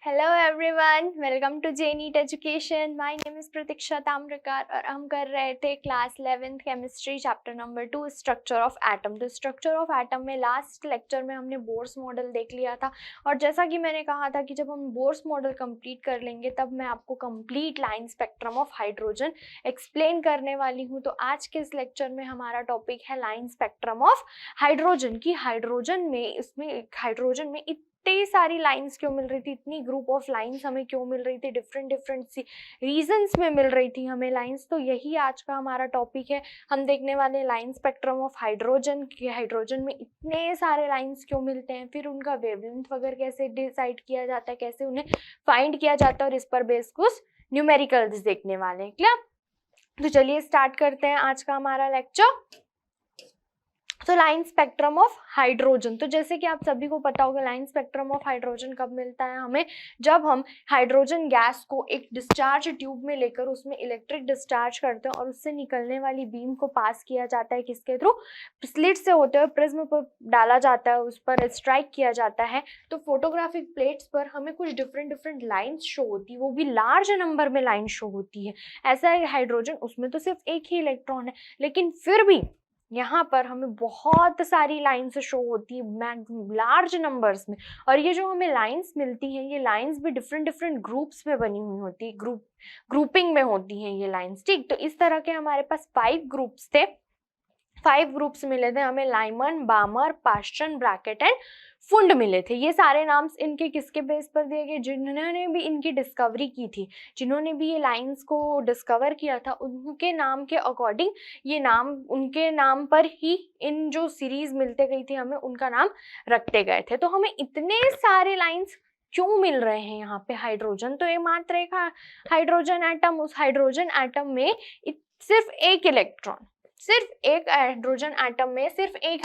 Hello everyone, welcome to जेनीट education. My name is Pratiksha Tamrakar और हम कर रहे थे class 11th chemistry chapter number 2 structure of atom. तो स्ट्रक्चर ऑफ एटम में लास्ट लेक्चर में हमने बोर्स मॉडल देख लिया था और जैसा कि मैंने कहा था कि जब हम बोर्स मॉडल कंप्लीट कर लेंगे तब मैं आपको complete line spectrum of hydrogen explain करने वाली हूँ। तो आज के इस लेक्चर में हमारा टॉपिक है लाइन स्पेक्ट्रम ऑफ हाइड्रोजन की हाइड्रोजन में इतनी सारी लाइंस क्यों मिल रही थी, इतनी ग्रुप ऑफ लाइंस हमें क्यों मिल रही थी, डिफरेंट सी रीजंस में मिल रही थी हमें लाइंस। तो यही आज का हमारा टॉपिक है। हम देखने वाले लाइन स्पेक्ट्रम ऑफ हाइड्रोजन की हाइड्रोजन में इतने सारे लाइंस क्यों मिलते हैं, फिर उनका वेवलेंथ वगैरह कैसे डिसाइड किया जाता है, कैसे उन्हें फाइंड किया जाता है और इस पर बेस कुछ न्यूमेरिकल्स देखने वाले हैं। क्लियर? तो चलिए स्टार्ट करते हैं आज का हमारा लेक्चर। तो लाइन स्पेक्ट्रम ऑफ हाइड्रोजन, तो जैसे कि आप सभी को पता होगा लाइन स्पेक्ट्रम ऑफ हाइड्रोजन कब मिलता है हमें, जब हम हाइड्रोजन गैस को एक डिस्चार्ज ट्यूब में लेकर उसमें इलेक्ट्रिक डिस्चार्ज करते हैं और उससे निकलने वाली बीम को पास किया जाता है किसके थ्रू, स्लिट से होते हुए प्रिज्म पर डाला जाता है, उस पर स्ट्राइक किया जाता है। तो फोटोग्राफिक प्लेट्स पर हमें कुछ डिफरेंट लाइन्स शो होती है, वो भी लार्ज नंबर में लाइन शो होती है। ऐसा है हाइड्रोजन, उसमें तो सिर्फ एक ही इलेक्ट्रॉन है लेकिन फिर भी यहाँ पर हमें बहुत सारी लाइंस शो होती है लार्ज नंबर्स में। और ये जो हमें लाइंस मिलती हैं, ये लाइंस भी डिफरेंट ग्रुप्स में बनी हुई होती है, ग्रुपिंग में होती हैं ये लाइंस। ठीक, तो इस तरह के हमारे पास 5 ग्रुप्स थे, 5 ग्रुप्स मिले थे हमें, Lyman, Balmer, Paschen, Brackett and Pfund मिले थे। ये सारे नाम्स इनके किसके बेस पर दिए गए, जिन्होंने भी इनकी डिस्कवरी की थी, जिन्होंने भी ये लाइंस को डिस्कवर किया था, उनके नाम के अकॉर्डिंग ये नाम, उनके नाम पर ही इन जो सीरीज मिलते गई थी हमें उनका नाम रखते गए थे। तो हमें इतने सारे लाइंस क्यों मिल रहे हैं यहाँ पे हाइड्रोजन, तो ये मात्र एक हाइड्रोजन एटम, उस हाइड्रोजन एटम में सिर्फ एक इलेक्ट्रॉन, सिर्फ एक हाइड्रोजन एटम में सिर्फ एक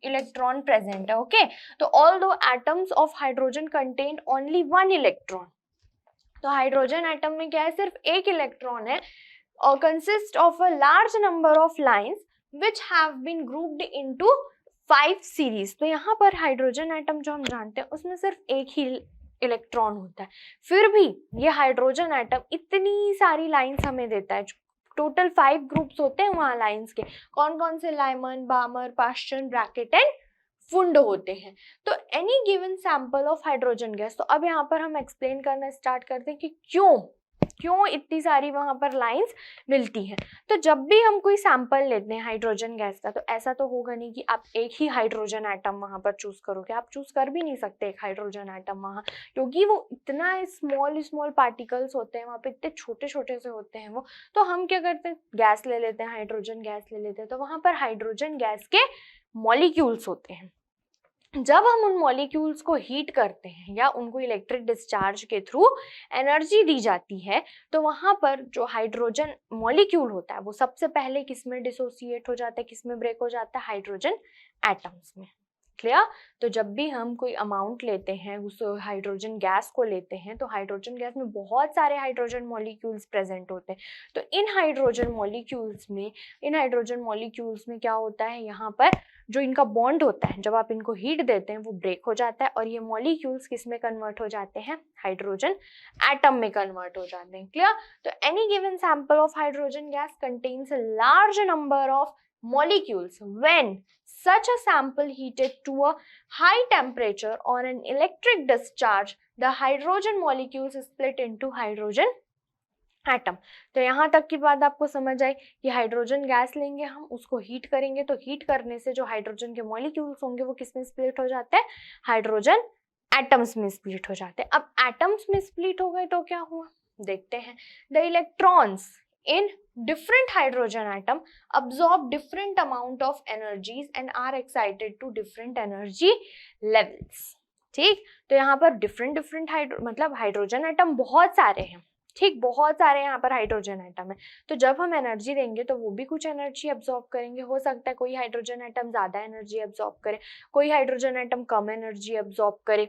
इलेक्ट्रॉन प्रेजेंट है। ओके, तो all the atoms of hydrogen contain only 1 electron. तो हाइड्रोजन एटम में क्या है, सिर्फ एक इलेक्ट्रॉन है और consist of a large number of lines which have been grouped into 5 series. तो यहाँ पर हाइड्रोजन एटम जो हम जानते हैं उसमें सिर्फ एक ही इलेक्ट्रॉन होता है, फिर भी ये हाइड्रोजन एटम इतनी सारी लाइंस हमें देता है। टोटल 5 ग्रुप्स होते हैं वहां लाइंस के, कौन कौन से, Lyman, Balmer, Paschen, Brackett and Pfund होते हैं। तो any given sample of hydrogen gas, तो अब यहाँ पर हम एक्सप्लेन करना स्टार्ट करते हैं कि क्यों इतनी सारी वहां पर लाइंस मिलती हैं। तो जब भी हम कोई सैंपल लेते हैं हाइड्रोजन गैस का, तो ऐसा तो होगा नहीं कि आप एक ही हाइड्रोजन एटम वहां पर चूज करोगे, आप चूज कर भी नहीं सकते एक हाइड्रोजन एटम वहां, क्योंकि वो इतना स्मॉल पार्टिकल्स होते हैं वहां पे, इतने छोटे छोटे से होते हैं वो। तो हम क्या करते हैं, गैस ले लेते हैं, हाइड्रोजन गैस ले लेते हैं, तो वहां पर हाइड्रोजन गैस के मॉलिक्यूल्स होते हैं। जब हम उन मॉलिक्यूल्स को हीट करते हैं या उनको इलेक्ट्रिक डिस्चार्ज के थ्रू एनर्जी दी जाती है, तो वहां पर जो हाइड्रोजन मॉलिक्यूल होता है वो सबसे पहले किसमें डिसोसिएट हो जाता है, किसमें ब्रेक हो जाता है, हाइड्रोजन एटम्स में। क्लियर? तो जब भी हम कोई अमाउंट लेते हैं, उस हाइड्रोजन गैस को लेते हैं, तो हाइड्रोजन गैस में बहुत सारे हाइड्रोजन मॉलिक्यूल्स प्रेजेंट होते हैं। तो इन हाइड्रोजन मॉलिक्यूल्स में क्या होता है, यहाँ पर जो इनका बॉन्ड होता है, जब आप इनको हीट देते हैं वो ब्रेक हो जाता है और ये मॉलिक्यूल्स किस में कन्वर्ट हो जाते हैं, हाइड्रोजन एटम में कन्वर्ट हो जाते हैं। क्लियर? तो any given sample of hydrogen gas contains a large number of molecules when such a sample heated to a high temperature or an electric discharge, the hydrogen molecules split into hydrogen atom. तो यहाँ तक की बात आपको समझ आई कि hydrogen gas लेंगे हम, उसको हीट करेंगे, तो हीट करने से जो हाइड्रोजन के मॉलिक्यूल्स होंगे वो किस में स्प्लिट हो जाते हैं, हाइड्रोजन एटम्स में स्प्लिट हो जाते हैं। अब एटम्स में स्प्लिट हो गए तो क्या हुआ, देखते हैं। The electrons in different hydrogen atom absorb different amount of energies and are excited to different energy levels। ठीक, तो यहाँ पर डिफरेंट मतलब हाइड्रोजन एटम बहुत सारे हैं, ठीक, बहुत सारे यहाँ पर हाइड्रोजन एटम है। तो जब हम एनर्जी देंगे तो वो भी कुछ एनर्जी अब्सॉर्ब करेंगे। हो सकता है कोई हाइड्रोजन एटम ज्यादा एनर्जी अब्सॉर्ब करे, कोई हाइड्रोजन एटम कम एनर्जी अब्सॉर्ब करे,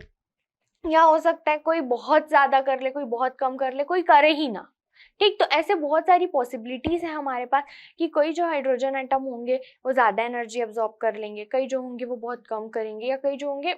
या हो सकता है कोई बहुत ज्यादा कर ले, कोई बहुत कम कर ले, कोई करे ही ना। ठीक, तो ऐसे बहुत सारी पॉसिबिलिटीज है हमारे पास कि कोई जो हाइड्रोजन एटम होंगे वो ज्यादा एनर्जी अब्सॉर्ब कर लेंगे, कई जो होंगे वो बहुत कम करेंगे, या कई जो होंगे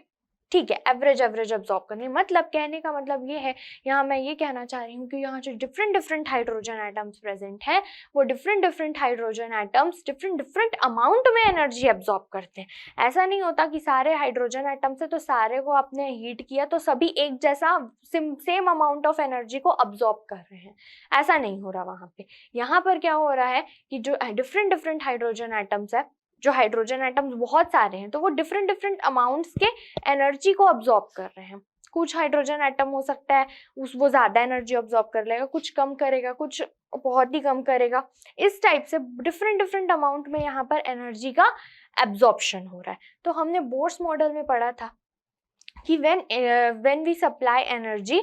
ठीक है, एवरेज एब्जॉर्ब करनी है। मतलब कहने का मतलब ये है, यहाँ मैं ये कहना चाह रही हूँ कि यहाँ जो डिफरेंट हाइड्रोजन एटम्स प्रेजेंट हैं वो different hydrogen atoms different amount में एनर्जी एब्जॉर्ब करते हैं। ऐसा नहीं होता कि सारे हाइड्रोजन एटम्स है तो सारे को आपने हीट किया तो सभी एक जैसा सेम अमाउंट ऑफ एनर्जी को अब्जॉर्ब कर रहे हैं, ऐसा नहीं हो रहा वहाँ पे। यहाँ पर क्या हो रहा है कि जो डिफरेंट हाइड्रोजन एटम्स है, जो हाइड्रोजन एटम्स बहुत सारे हैं, तो वो डिफरेंट अमाउंट्स के एनर्जी को अब्जॉर्ब कर रहे हैं। कुछ हाइड्रोजन एटम हो सकता है वो ज्यादा एनर्जी अब्जॉर्ब कर लेगा, कुछ कम करेगा, कुछ बहुत ही कम करेगा। इस टाइप से डिफरेंट अमाउंट में यहाँ पर एनर्जी का एब्जॉर्प्शन हो रहा है। तो हमने बोर्स मॉडल में पढ़ा था कि when we supply energy,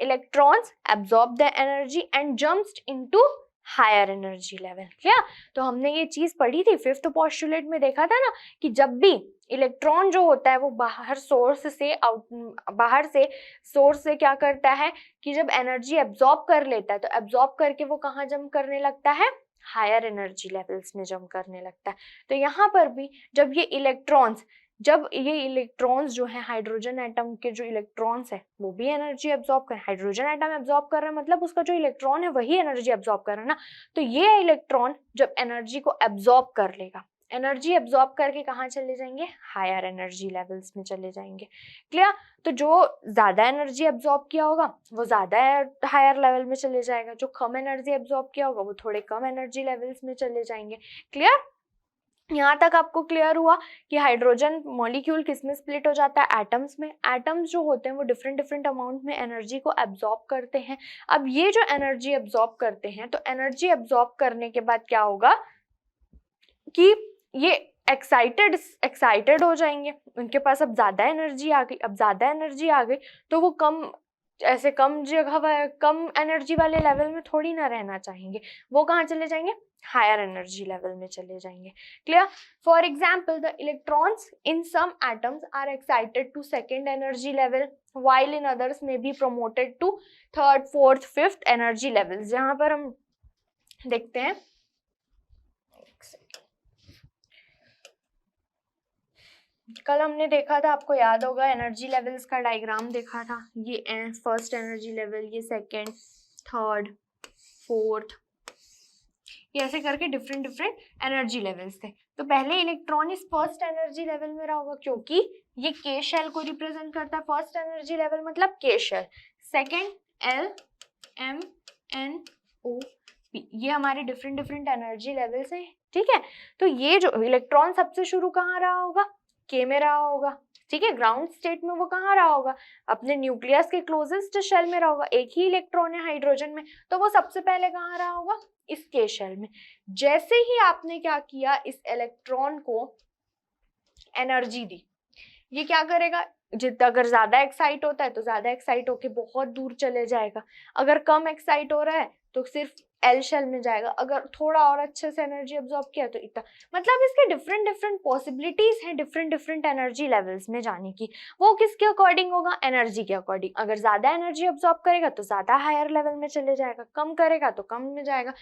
electrons absorb the energy and jumps into higher energy level. क्या तो हमने ये चीज पढ़ी थी, फिफ्थ पोस्टुलेट में देखा था ना कि जब भी इलेक्ट्रॉन जो होता है वो बाहर से सोर्स से क्या करता है कि जब एनर्जी एब्जॉर्ब कर लेता है तो एब्जॉर्ब करके वो कहाँ जंप करने लगता है, हायर एनर्जी लेवल्स में जंप करने लगता है। तो यहाँ पर भी जब ये इलेक्ट्रॉन्स जो है हाइड्रोजन एटम के जो इलेक्ट्रॉन्स है वो भी एनर्जी एब्जॉर्ब कर, हाइड्रोजन एटम एब्जॉर्ब कर रहा है मतलब उसका जो इलेक्ट्रॉन है वही एनर्जी एब्जॉर्ब कर रहा है ना। तो ये इलेक्ट्रॉन जब एनर्जी को एब्जॉर्ब कर लेगा, एनर्जी एब्जॉर्ब करके कहाँ चले जाएंगे, हायर एनर्जी लेवल्स में चले जाएंगे। क्लियर? तो जो ज्यादा एनर्जी एब्जॉर्ब किया होगा वो ज्यादा हायर लेवल में चले जाएगा, जो कम एनर्जी एब्जॉर्ब किया होगा वो थोड़े कम एनर्जी लेवल्स में चले जाएंगे। क्लियर? यहाँ तक आपको क्लियर हुआ कि हाइड्रोजन मॉलिक्यूल किस में स्प्लिट हो जाता है, एटम्स में। एटम्स जो होते हैं वो डिफरेंट अमाउंट में एनर्जी को एब्जॉर्ब करते हैं। अब ये जो एनर्जी एब्जॉर्ब करते हैं तो एनर्जी एब्जॉर्ब करने के बाद क्या होगा कि ये एक्साइटेड हो जाएंगे, उनके पास अब ज्यादा एनर्जी आ गई। अब ज्यादा एनर्जी आ गई तो वो कम जगह कम एनर्जी वाले लेवल में थोड़ी ना रहना चाहेंगे, वो कहाँ चले जाएंगे, हायर एनर्जी लेवल में चले जाएंगे। Clear? For example the electrons in some atoms are excited to second energy level while in others may be promoted to third, fourth, fifth energy levels. जहां पर हम देखते हैं, कल हमने देखा था, आपको याद होगा, एनर्जी लेवल्स का डायग्राम देखा था। ये फर्स्ट एनर्जी लेवल, ये सेकेंड, थर्ड, फोर्थ, ये ऐसे करके डिफरेंट एनर्जी लेवल्स थे। तो पहले इलेक्ट्रॉन इस फर्स्ट एनर्जी लेवल में रहा होगा क्योंकि ये के शेल को रिप्रेजेंट करता है। फर्स्ट एनर्जी लेवल मतलब के shell. Second L M N O P, ये हमारे डिफरेंट एनर्जी लेवल्स हैं। ठीक है, तो ये जो इलेक्ट्रॉन सबसे शुरू कहाँ रहा होगा, के में रहा होगा। ठीक है, ग्राउंड स्टेट में वो कहाँ रहा होगा, अपने न्यूक्लियस के क्लोजेस्ट शेल में रहा होगा। एक ही इलेक्ट्रॉन है हाइड्रोजन में, तो वो सबसे पहले कहाँ रहा होगा, इस के शेल में। जैसे ही आपने क्या किया, इस इलेक्ट्रॉन को एनर्जी दी, ये क्या करेगा, अगर ज्यादा एक्साइट होता है तो ज्यादा एक्साइट होके बहुत दूर चले जाएगा, अगर कम एक्साइट हो रहा है तो सिर्फ एल शेल में जाएगा, अगर थोड़ा और अच्छे से एनर्जी अब्सॉर्ब किया तो इतना। मतलब इसके डिफरेंट पॉसिबिलिटीज हैं डिफरेंट एनर्जी लेवल्स में जाने की। वो किसके अकॉर्डिंग होगा, एनर्जी के अकॉर्डिंग। अगर ज्यादा एनर्जी अब्सॉर्ब करेगा तो ज्यादा हायर लेवल में चले जाएगा, कम करेगा तो कम में जाएगा,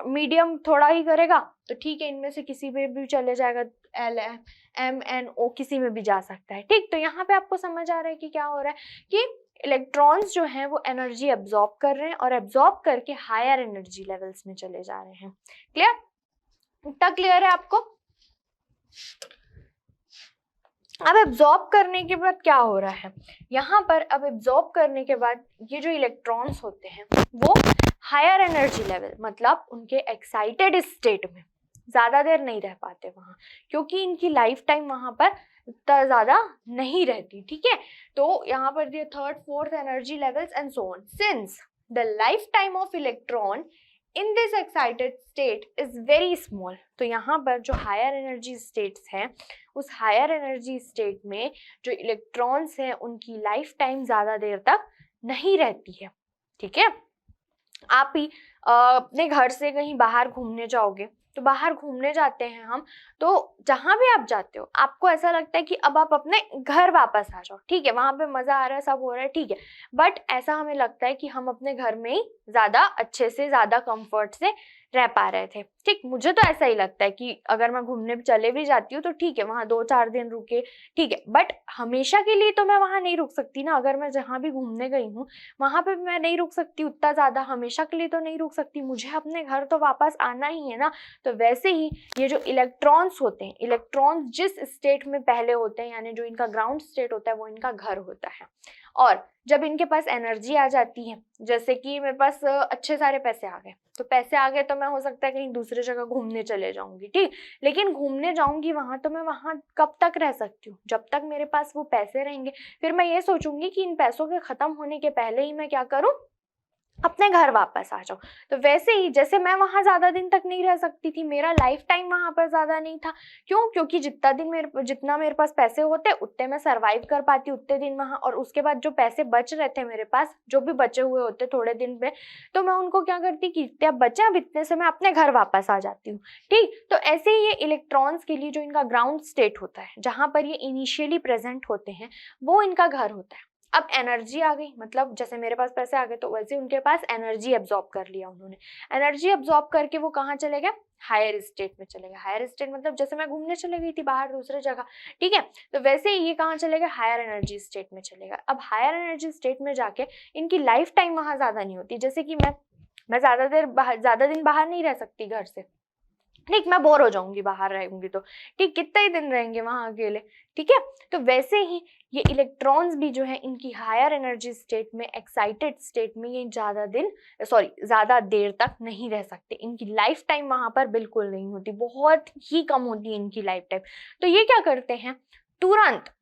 मीडियम थोड़ा ही करेगा तो ठीक है, इनमें से किसी में भी चले जाएगा, एल एम एन ओ किसी में भी जा सकता है। ठीक, तो यहाँ पे आपको समझ आ रहा है कि क्या हो रहा है कि इलेक्ट्रॉन्स जो हैं वो एनर्जी एब्जॉर्ब कर रहे हैं और एब्जॉर्ब करके हायर एनर्जी लेवल्स में चले जा रहे हैं। क्लियर? इतना क्लियर है आपको? अब एब्जॉर्ब करने के बाद क्या हो रहा है यहाँ पर, अब एब्जॉर्ब करने के बाद ये जो इलेक्ट्रॉन्स होते हैं वो हायर एनर्जी लेवल मतलब उनके एक्साइटेड स्टेट में ज्यादा देर नहीं रह पाते वहां, क्योंकि इनकी लाइफ टाइम वहां पर इतना ज्यादा नहीं रहती। ठीक है, तो यहाँ पर दिए third, fourth energy levels and so on. Since the life time of electron in this excited state is very small, तो यहाँ पर जो हायर एनर्जी स्टेट्स हैं उस हायर एनर्जी स्टेट में जो इलेक्ट्रॉन्स हैं उनकी लाइफ टाइम ज्यादा देर तक नहीं रहती है। ठीक है, आप ही अपने घर से कहीं बाहर घूमने जाओगे तो बाहर घूमने जाते हैं हम, तो जहां भी आप जाते हो आपको ऐसा लगता है कि अब आप अपने घर वापस आ जाओ। ठीक है, वहां पे मजा आ रहा है, सब हो रहा है, ठीक है, बट ऐसा हमें लगता है कि हम अपने घर में ही ज्यादा अच्छे से, ज्यादा कंफर्ट से रह पा रहे थे। ठीक, मुझे तो ऐसा ही लगता है कि अगर मैं घूमने चले भी जाती हूँ तो ठीक है, वहां 2-4 दिन रुके, ठीक है, बट हमेशा के लिए तो मैं वहां नहीं रुक सकती ना। अगर मैं जहां भी घूमने गई हूँ वहां पे मैं नहीं रुक सकती उतना ज्यादा, हमेशा के लिए तो नहीं रुक सकती, मुझे अपने घर तो वापस आना ही है ना। तो वैसे ही ये जो इलेक्ट्रॉन्स होते हैं, इलेक्ट्रॉन्स जिस स्टेट में पहले होते हैं, यानी जो इनका ग्राउंड स्टेट होता है वो इनका घर होता है। और जब इनके पास एनर्जी आ जाती है, जैसे कि मेरे पास अच्छे सारे पैसे आ गए, तो पैसे आ गए तो मैं हो सकता है कहीं दूसरी जगह घूमने चले जाऊंगी, ठीक, लेकिन घूमने जाऊंगी वहां तो मैं वहां कब तक रह सकती हूँ, जब तक मेरे पास वो पैसे रहेंगे। फिर मैं ये सोचूंगी कि इन पैसों के खत्म होने के पहले ही मैं क्या करूँ, अपने घर वापस आ जाओ। तो वैसे ही जैसे मैं वहां ज्यादा दिन तक नहीं रह सकती थी, मेरा लाइफ टाइम वहां पर ज्यादा नहीं था, क्यों, क्योंकि जितना मेरे पास पैसे होते उतने मैं सरवाइव कर पाती उतने दिन वहां, और उसके बाद जो पैसे बच रहे थे मेरे पास, जो भी बचे हुए होते थोड़े दिन में, तो मैं उनको क्या करती कि इतने बचे, अब इतने से मैं अपने घर वापस आ जाती हूँ। ठीक, तो ऐसे ही ये इलेक्ट्रॉन्स के लिए जो इनका ग्राउंड स्टेट होता है, जहां पर ये इनिशियली प्रेजेंट होते हैं, वो इनका घर होता है। अब एनर्जी आ गई, मतलब जैसे मेरे पास पैसे आ गए तो वैसे उनके पास एनर्जी एब्जॉर्ब कर लिया उन्होंने, एनर्जी एब्जॉर्ब करके वो कहाँ चले गए, हायर स्टेट में चले गए। हायर स्टेट मतलब जैसे मैं घूमने चले गई थी बाहर दूसरे जगह, ठीक है, तो वैसे ही ये कहाँ चले गए, हायर एनर्जी स्टेट में चले गए। अब हायर एनर्जी स्टेट में जाके इनकी लाइफ टाइम वहां ज्यादा नहीं होती, जैसे कि मैं ज्यादा दिन बाहर नहीं रह सकती घर से, ठीक, मैं बोर हो जाऊंगी बाहर रहूंगी तो, ठीक, कितने ही दिन रहेंगे वहां अकेले, ठीक है। तो वैसे ही ये इलेक्ट्रॉन्स भी जो है इनकी हायर एनर्जी स्टेट में, एक्साइटेड स्टेट में, ये ज्यादा देर तक नहीं रह सकते, इनकी लाइफ टाइम वहां पर बिल्कुल नहीं होती, बहुत ही कम होती है इनकी लाइफ टाइम। तो ये क्या करते हैं, तुरंत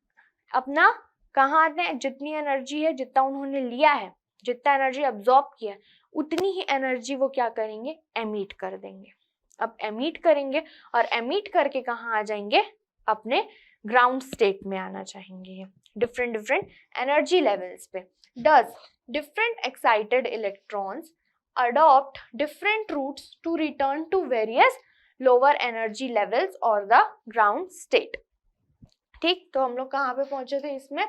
अपना कहाँ आते हैं, जितनी एनर्जी है, जितना उन्होंने लिया है, जितना एनर्जी अब्सॉर्ब किया है, उतनी ही एनर्जी वो क्या करेंगे, एमिट कर देंगे। अब एमिट करेंगे और एमिट करके कहाँ आ जाएंगे, अपने ग्राउंड स्टेट में आना चाहेंगे, डिफरेंट एनर्जी लेवल्स पे। Does different excited electrons adopt different routes to return to various lower energy levels और द ग्राउंड स्टेट। ठीक, तो हम लोग कहाँ पे पहुंचे थे इसमें,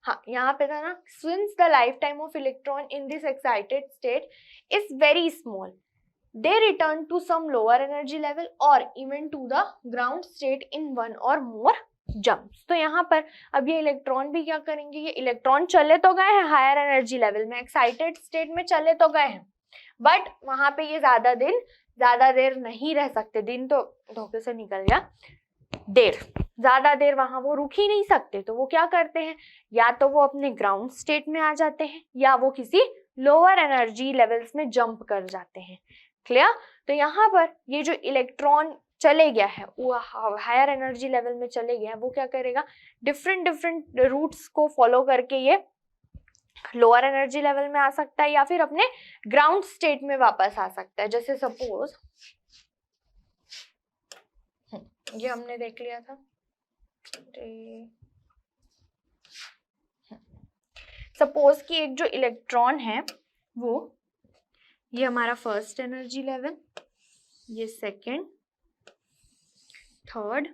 हाँ यहाँ पे था ना, since the life time of electron in this excited state is very small, they return to some lower energy level or even to the ground state in one or more jumps। तो यहाँ पर अब ये electron भी क्या करेंगे, ये electron चले तो गए हैं हायर एनर्जी लेवल में, एक्साइटेड स्टेट में चले तो गए हैं, बट वहां पे ये ज्यादा देर नहीं रह सकते, दिन तो धोखे से निकल गया, ज्यादा देर वहां वो रुक ही नहीं सकते। तो वो क्या करते हैं, या तो वो अपने ग्राउंड स्टेट में आ जाते हैं, या वो किसी लोअर एनर्जी लेवल्स में जंप कर जाते हैं। क्लियर। तो यहाँ पर ये जो इलेक्ट्रॉन चले गया है, वो हायर एनर्जी लेवल में चले गया है, वो क्या करेगा, डिफरेंट रूट्स को फॉलो करके ये लोअर एनर्जी लेवल में आ सकता है, या फिर अपने ग्राउंड स्टेट में वापस आ सकता है। जैसे सपोज ये हमने देख लिया था, सपोज कि एक जो इलेक्ट्रॉन है वो, ये हमारा फर्स्ट एनर्जी लेवल, ये सेकंड, थर्ड,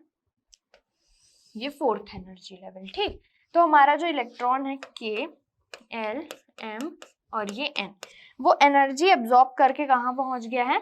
ये फोर्थ एनर्जी लेवल। ठीक, तो हमारा जो इलेक्ट्रॉन है के, एल, एम और ये एन, वो एनर्जी एब्जॉर्ब करके कहाँ पहुंच गया है,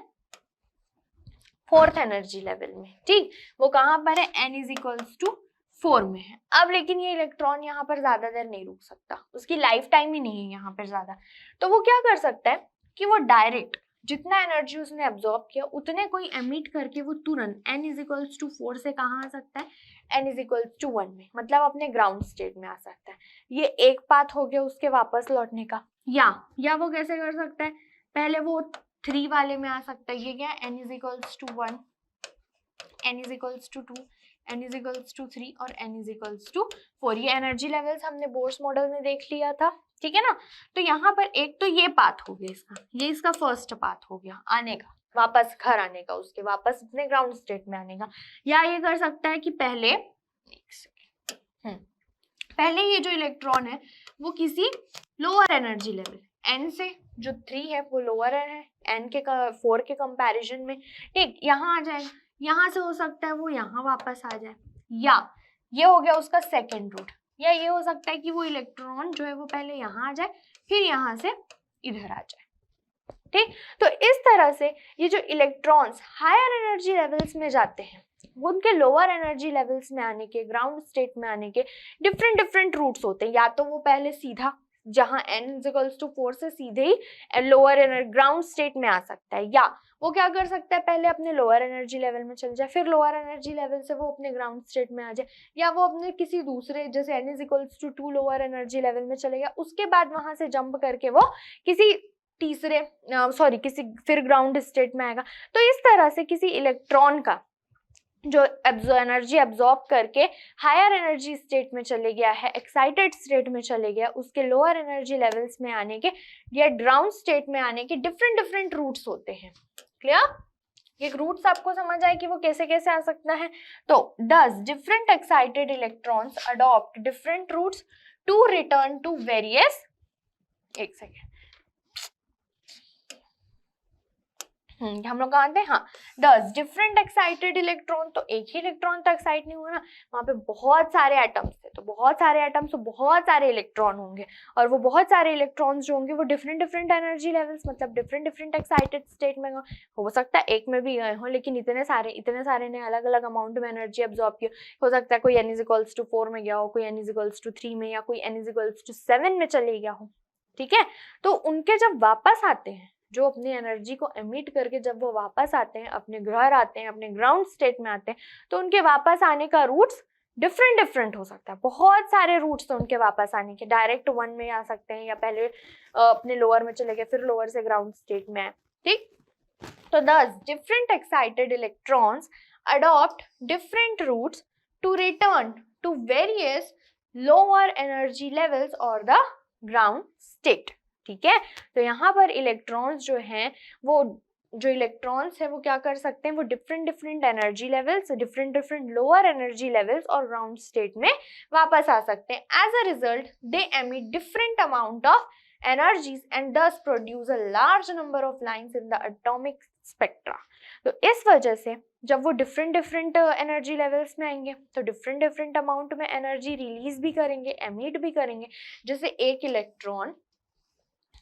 फोर्थ एनर्जी लेवल में। ठीक, वो कहाँ पर है, n इज इक्वल्स टू 4 में है। अब लेकिन ये इलेक्ट्रॉन यहाँ पर ज्यादा देर नहीं रुक सकता, उसकी लाइफ टाइम ही नहीं है यहाँ पर ज्यादा, तो वो क्या कर सकता है कि वो डायरेक्ट जितना एनर्जी उसने एब्जॉर्ब किया उतने कोई एमिट करके वो तुरंत n इज इक्वल्स टू 4 से कहाँ आ सकता है, n इज इक्वल्स टू 1 में, मतलब अपने ग्राउंड स्टेट में आ सकता है। ये एक पाथ हो गया उसके वापस लौटने का। या वो कैसे कर सकता है, पहले वो 3 वाले में आ सकता है, ये क्या n is equals to 1, n is equals to 2, n is equals to 3 और n इज इक्वल्स टू 4। ये एनर्जी लेवल्स हमने बोर्स मॉडल में देख लिया था, ठीक है ना। तो यहाँ पर एक तो ये पाथ हो गया इसका, ये इसका फर्स्ट पाथ हो गया आने का, वापस घर आने का, उसके वापस अपने ग्राउंड स्टेट में आने का। या ये कर सकता है कि पहले ये जो इलेक्ट्रॉन है वो किसी लोअर एनर्जी लेवल n से, जो 3 है वो लोअर है n के 4 के कंपैरिजन में, ठीक, यहाँ आ जाएगा। यहाँ से हो सकता है वो यहाँ वापस आ जाए, या ये हो गया उसका सेकेंड रूट, या ये हो सकता है कि वो इलेक्ट्रॉन जो है वो पहले यहाँ आ जाए फिर यहाँ से इधर आ जाए। ठीक। तो इस तरह से ये जो इलेक्ट्रॉन्स हायर एनर्जी लेवल्स में जाते हैं, वो उनके लोअर एनर्जी लेवल्स में आने के, ग्राउंड स्टेट में आने के डिफरेंट डिफरेंट रूट्स होते हैं। या तो वो पहले सीधा जहां n=4 से सीधे ही लोअर ग्राउंड स्टेट में आ सकता है, या वो क्या कर सकता है, पहले अपने लोअर एनर्जी लेवल में चल जाए, फिर लोअर एनर्जी लेवल से वो अपने ग्राउंड स्टेट में आ जाए, या वो अपने किसी दूसरे जैसे n=2 लोअर एनर्जी लेवल में चले गया, उसके बाद वहां से जंप करके वो किसी तीसरे किसी फिर ग्राउंड स्टेट में आएगा। तो इस तरह से किसी इलेक्ट्रॉन का जो एनर्जी एब्जॉर्ब करके हायर एनर्जी स्टेट में चले गया है, एक्साइटेड स्टेट में चले गया, उसके लोअर एनर्जी लेवल्स में आने के या ग्राउंड स्टेट में आने के डिफरेंट डिफरेंट रूट्स होते हैं। क्लियर? ये रूट्स आपको समझ आए कि वो कैसे कैसे आ सकता है। तो does different excited electrons adopt different routes to return to various, एक सेकेंड, हम लोग कहा थे, हाँ, डज डिफरेंट एक्साइटेड इलेक्ट्रॉन, तो एक ही इलेक्ट्रॉन तो एक्साइट नहीं हुआ ना, वहां पे बहुत सारे एटम्स थे, तो बहुत सारे एटम्स तो बहुत सारे इलेक्ट्रॉन होंगे, और वो बहुत सारे इलेक्ट्रॉन्स जो होंगे वो डिफरेंट डिफरेंट एनर्जी लेवल्स, मतलब डिफरेंट डिफरेंट एक्साइटेड स्टेट में हो सकता है एक में भी गए हो, लेकिन इतने सारे ने अलग अलग अमाउंट में एनर्जी एब्जॉर्ब की हो सकता है कोई n=4 में गया हो, कोई n=3 में, या कोई n=7 में चले गया हो। ठीक है, तो उनके जब वापस आते हैं, जो अपनी एनर्जी को एमिट करके जब वो वापस आते हैं, अपने घर आते हैं, अपने ग्राउंड स्टेट में आते हैं, तो उनके वापस आने का रूट्स डिफरेंट डिफरेंट हो सकता है। बहुत सारे रूट्स तो उनके वापस आने के, डायरेक्ट 1 में आ सकते हैं, या पहले अपने लोअर में चले गए, फिर लोअर से ग्राउंड स्टेट में आए। ठीक, तो does different excited electrons adopt different routes to return to various lower energy levels और द ग्राउंड स्टेट। ठीक है, तो यहाँ पर इलेक्ट्रॉन्स जो हैं, वो जो इलेक्ट्रॉन्स है वो क्या कर सकते हैं, वो different different energy levels, different different lower energy levels और ग्राउंड स्टेट में वापस आ सकते हैं। As a result they emit different amount of energies and thus produce a large number of lines in the atomic spectra। तो इस वजह से जब वो डिफरेंट डिफरेंट एनर्जी लेवल्स में आएंगे तो डिफरेंट डिफरेंट अमाउंट में एनर्जी रिलीज भी करेंगे, एमिट भी करेंगे। जैसे एक इलेक्ट्रॉन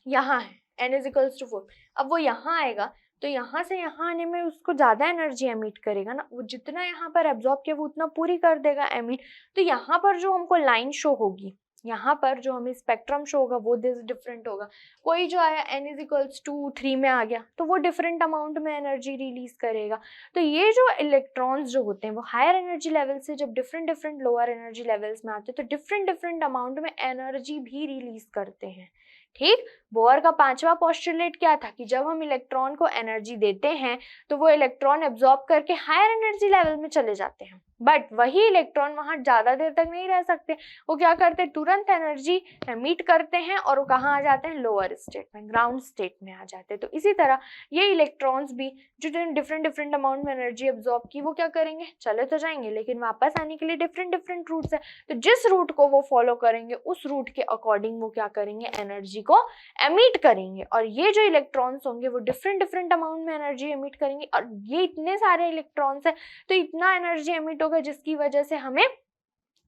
यहाँ है n=4, अब वो यहाँ आएगा तो यहाँ से यहाँ आने में उसको ज्यादा एनर्जी एमिट करेगा ना, वो जितना यहाँ पर एब्जॉर्ब किया वो उतना पूरी कर देगा एमिट। तो यहाँ पर जो हमको लाइन शो होगी, यहाँ पर जो हमें स्पेक्ट्रम शो होगा वो डिफरेंट होगा। कोई जो आया n=3 में आ गया तो वो डिफरेंट अमाउंट में एनर्जी रिलीज करेगा। तो ये जो इलेक्ट्रॉन्स जो होते हैं वो हायर एनर्जी लेवल से जब different different lower energy levels में आते हैं तो डिफरेंट डिफरेंट अमाउंट में एनर्जी भी रिलीज करते हैं। ठीक, बोर का 5वां पोस्टुलेट क्या था कि जब हम इलेक्ट्रॉन को एनर्जी देते हैं तो वो इलेक्ट्रॉन एब्जॉर्ब करके हायर एनर्जी लेवल में चले जाते हैं, बट वही इलेक्ट्रॉन वहां ज्यादा देर तक नहीं रह सकते। वो क्या करते हैं, तुरंत एनर्जी एमिट करते हैं और वो कहाँ आ जाते हैं, लोअर स्टेट में, ग्राउंड स्टेट में आ जाते हैं। तो इसी तरह ये इलेक्ट्रॉन्स भी जो डिफरेंट डिफरेंट अमाउंट में एनर्जी एब्जॉर्ब की वो क्या करेंगे, चले तो जाएंगे लेकिन वापस आने के लिए डिफरेंट डिफरेंट रूट्स है। तो जिस रूट को वो फॉलो करेंगे उस रूट के अकॉर्डिंग वो क्या करेंगे, एनर्जी को एमिट करेंगे। और ये जो इलेक्ट्रॉन्स होंगे वो डिफरेंट डिफरेंट अमाउंट में एनर्जी एमिट करेंगे, और ये इतने सारे इलेक्ट्रॉन्स है तो इतना एनर्जी एमिट होगा जिसकी वजह से हमें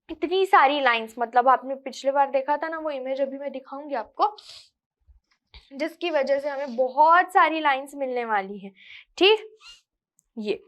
इतनी सारी लाइंस, मतलब आपने पिछले बार देखा था ना वो इमेज, अभी मैं दिखाऊंगी आपको, जिसकी वजह से हमें बहुत सारी लाइंस मिलने वाली है। ठीक, ये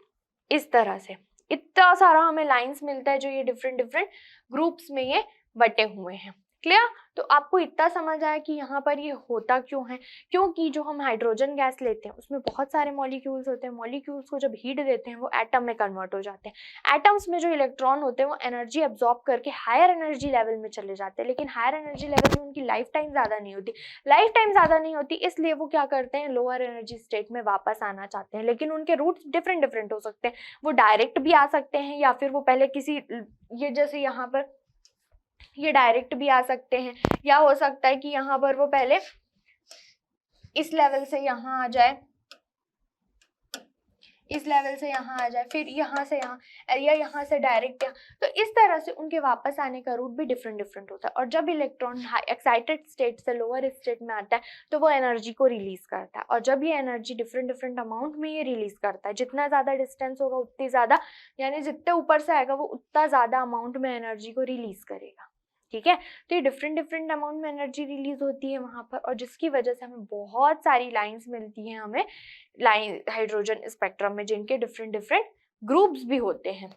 इस तरह से इतना सारा हमें लाइंस मिलता है जो ये डिफरेंट डिफरेंट ग्रुप्स में ये बटे हुए हैं। क्लियर? तो आपको इतना समझ आया कि यहाँ पर ये होता क्यों है, क्योंकि जो हम हाइड्रोजन गैस लेते हैं उसमें बहुत सारे मॉलिक्यूल्स होते हैं। मॉलिक्यूल्स को जब हीट देते हैं वो एटम में कन्वर्ट हो जाते हैं। एटम्स में जो इलेक्ट्रॉन होते हैं वो एनर्जी एब्जॉर्ब करके हायर एनर्जी लेवल में चले जाते हैं, लेकिन हायर एनर्जी लेवल में उनकी लाइफ टाइम ज़्यादा नहीं होती। लाइफ टाइम ज़्यादा नहीं होती इसलिए वो क्या करते हैं, लोअर एनर्जी स्टेट में वापस आना चाहते हैं, लेकिन उनके रूट्स डिफरेंट डिफरेंट हो सकते हैं। वो डायरेक्ट भी आ सकते हैं या फिर वो पहले किसी, ये जैसे यहाँ पर ये डायरेक्ट भी आ सकते हैं, या हो सकता है कि यहाँ पर वो पहले इस लेवल से यहाँ आ जाए, इस लेवल से यहाँ आ जाए, फिर यहाँ से यहाँ, या यहाँ से डायरेक्ट यहाँ। तो इस तरह से उनके वापस आने का रूट भी डिफरेंट डिफरेंट होता है। और जब इलेक्ट्रॉन एक्साइटेड स्टेट से लोअर स्टेट में आता है तो वो एनर्जी को रिलीज करता है, और जब ये एनर्जी डिफरेंट डिफरेंट अमाउंट में ये रिलीज करता है, जितना ज़्यादा डिस्टेंस होगा उतनी ज़्यादा, यानी जितने ऊपर से आएगा वो उतना ज़्यादा अमाउंट में एनर्जी को रिलीज करेगा। ठीक है। तो ये डिफरेंट डिफरेंट अमाउंट में एनर्जी रिलीज होती है वहां पर, और जिसकी वजह से हमें बहुत सारी लाइंस मिलती हैं हमें लाइन हाइड्रोजन स्पेक्ट्रम में, जिनके डिफरेंट डिफरेंट ग्रुप्स भी होते हैं।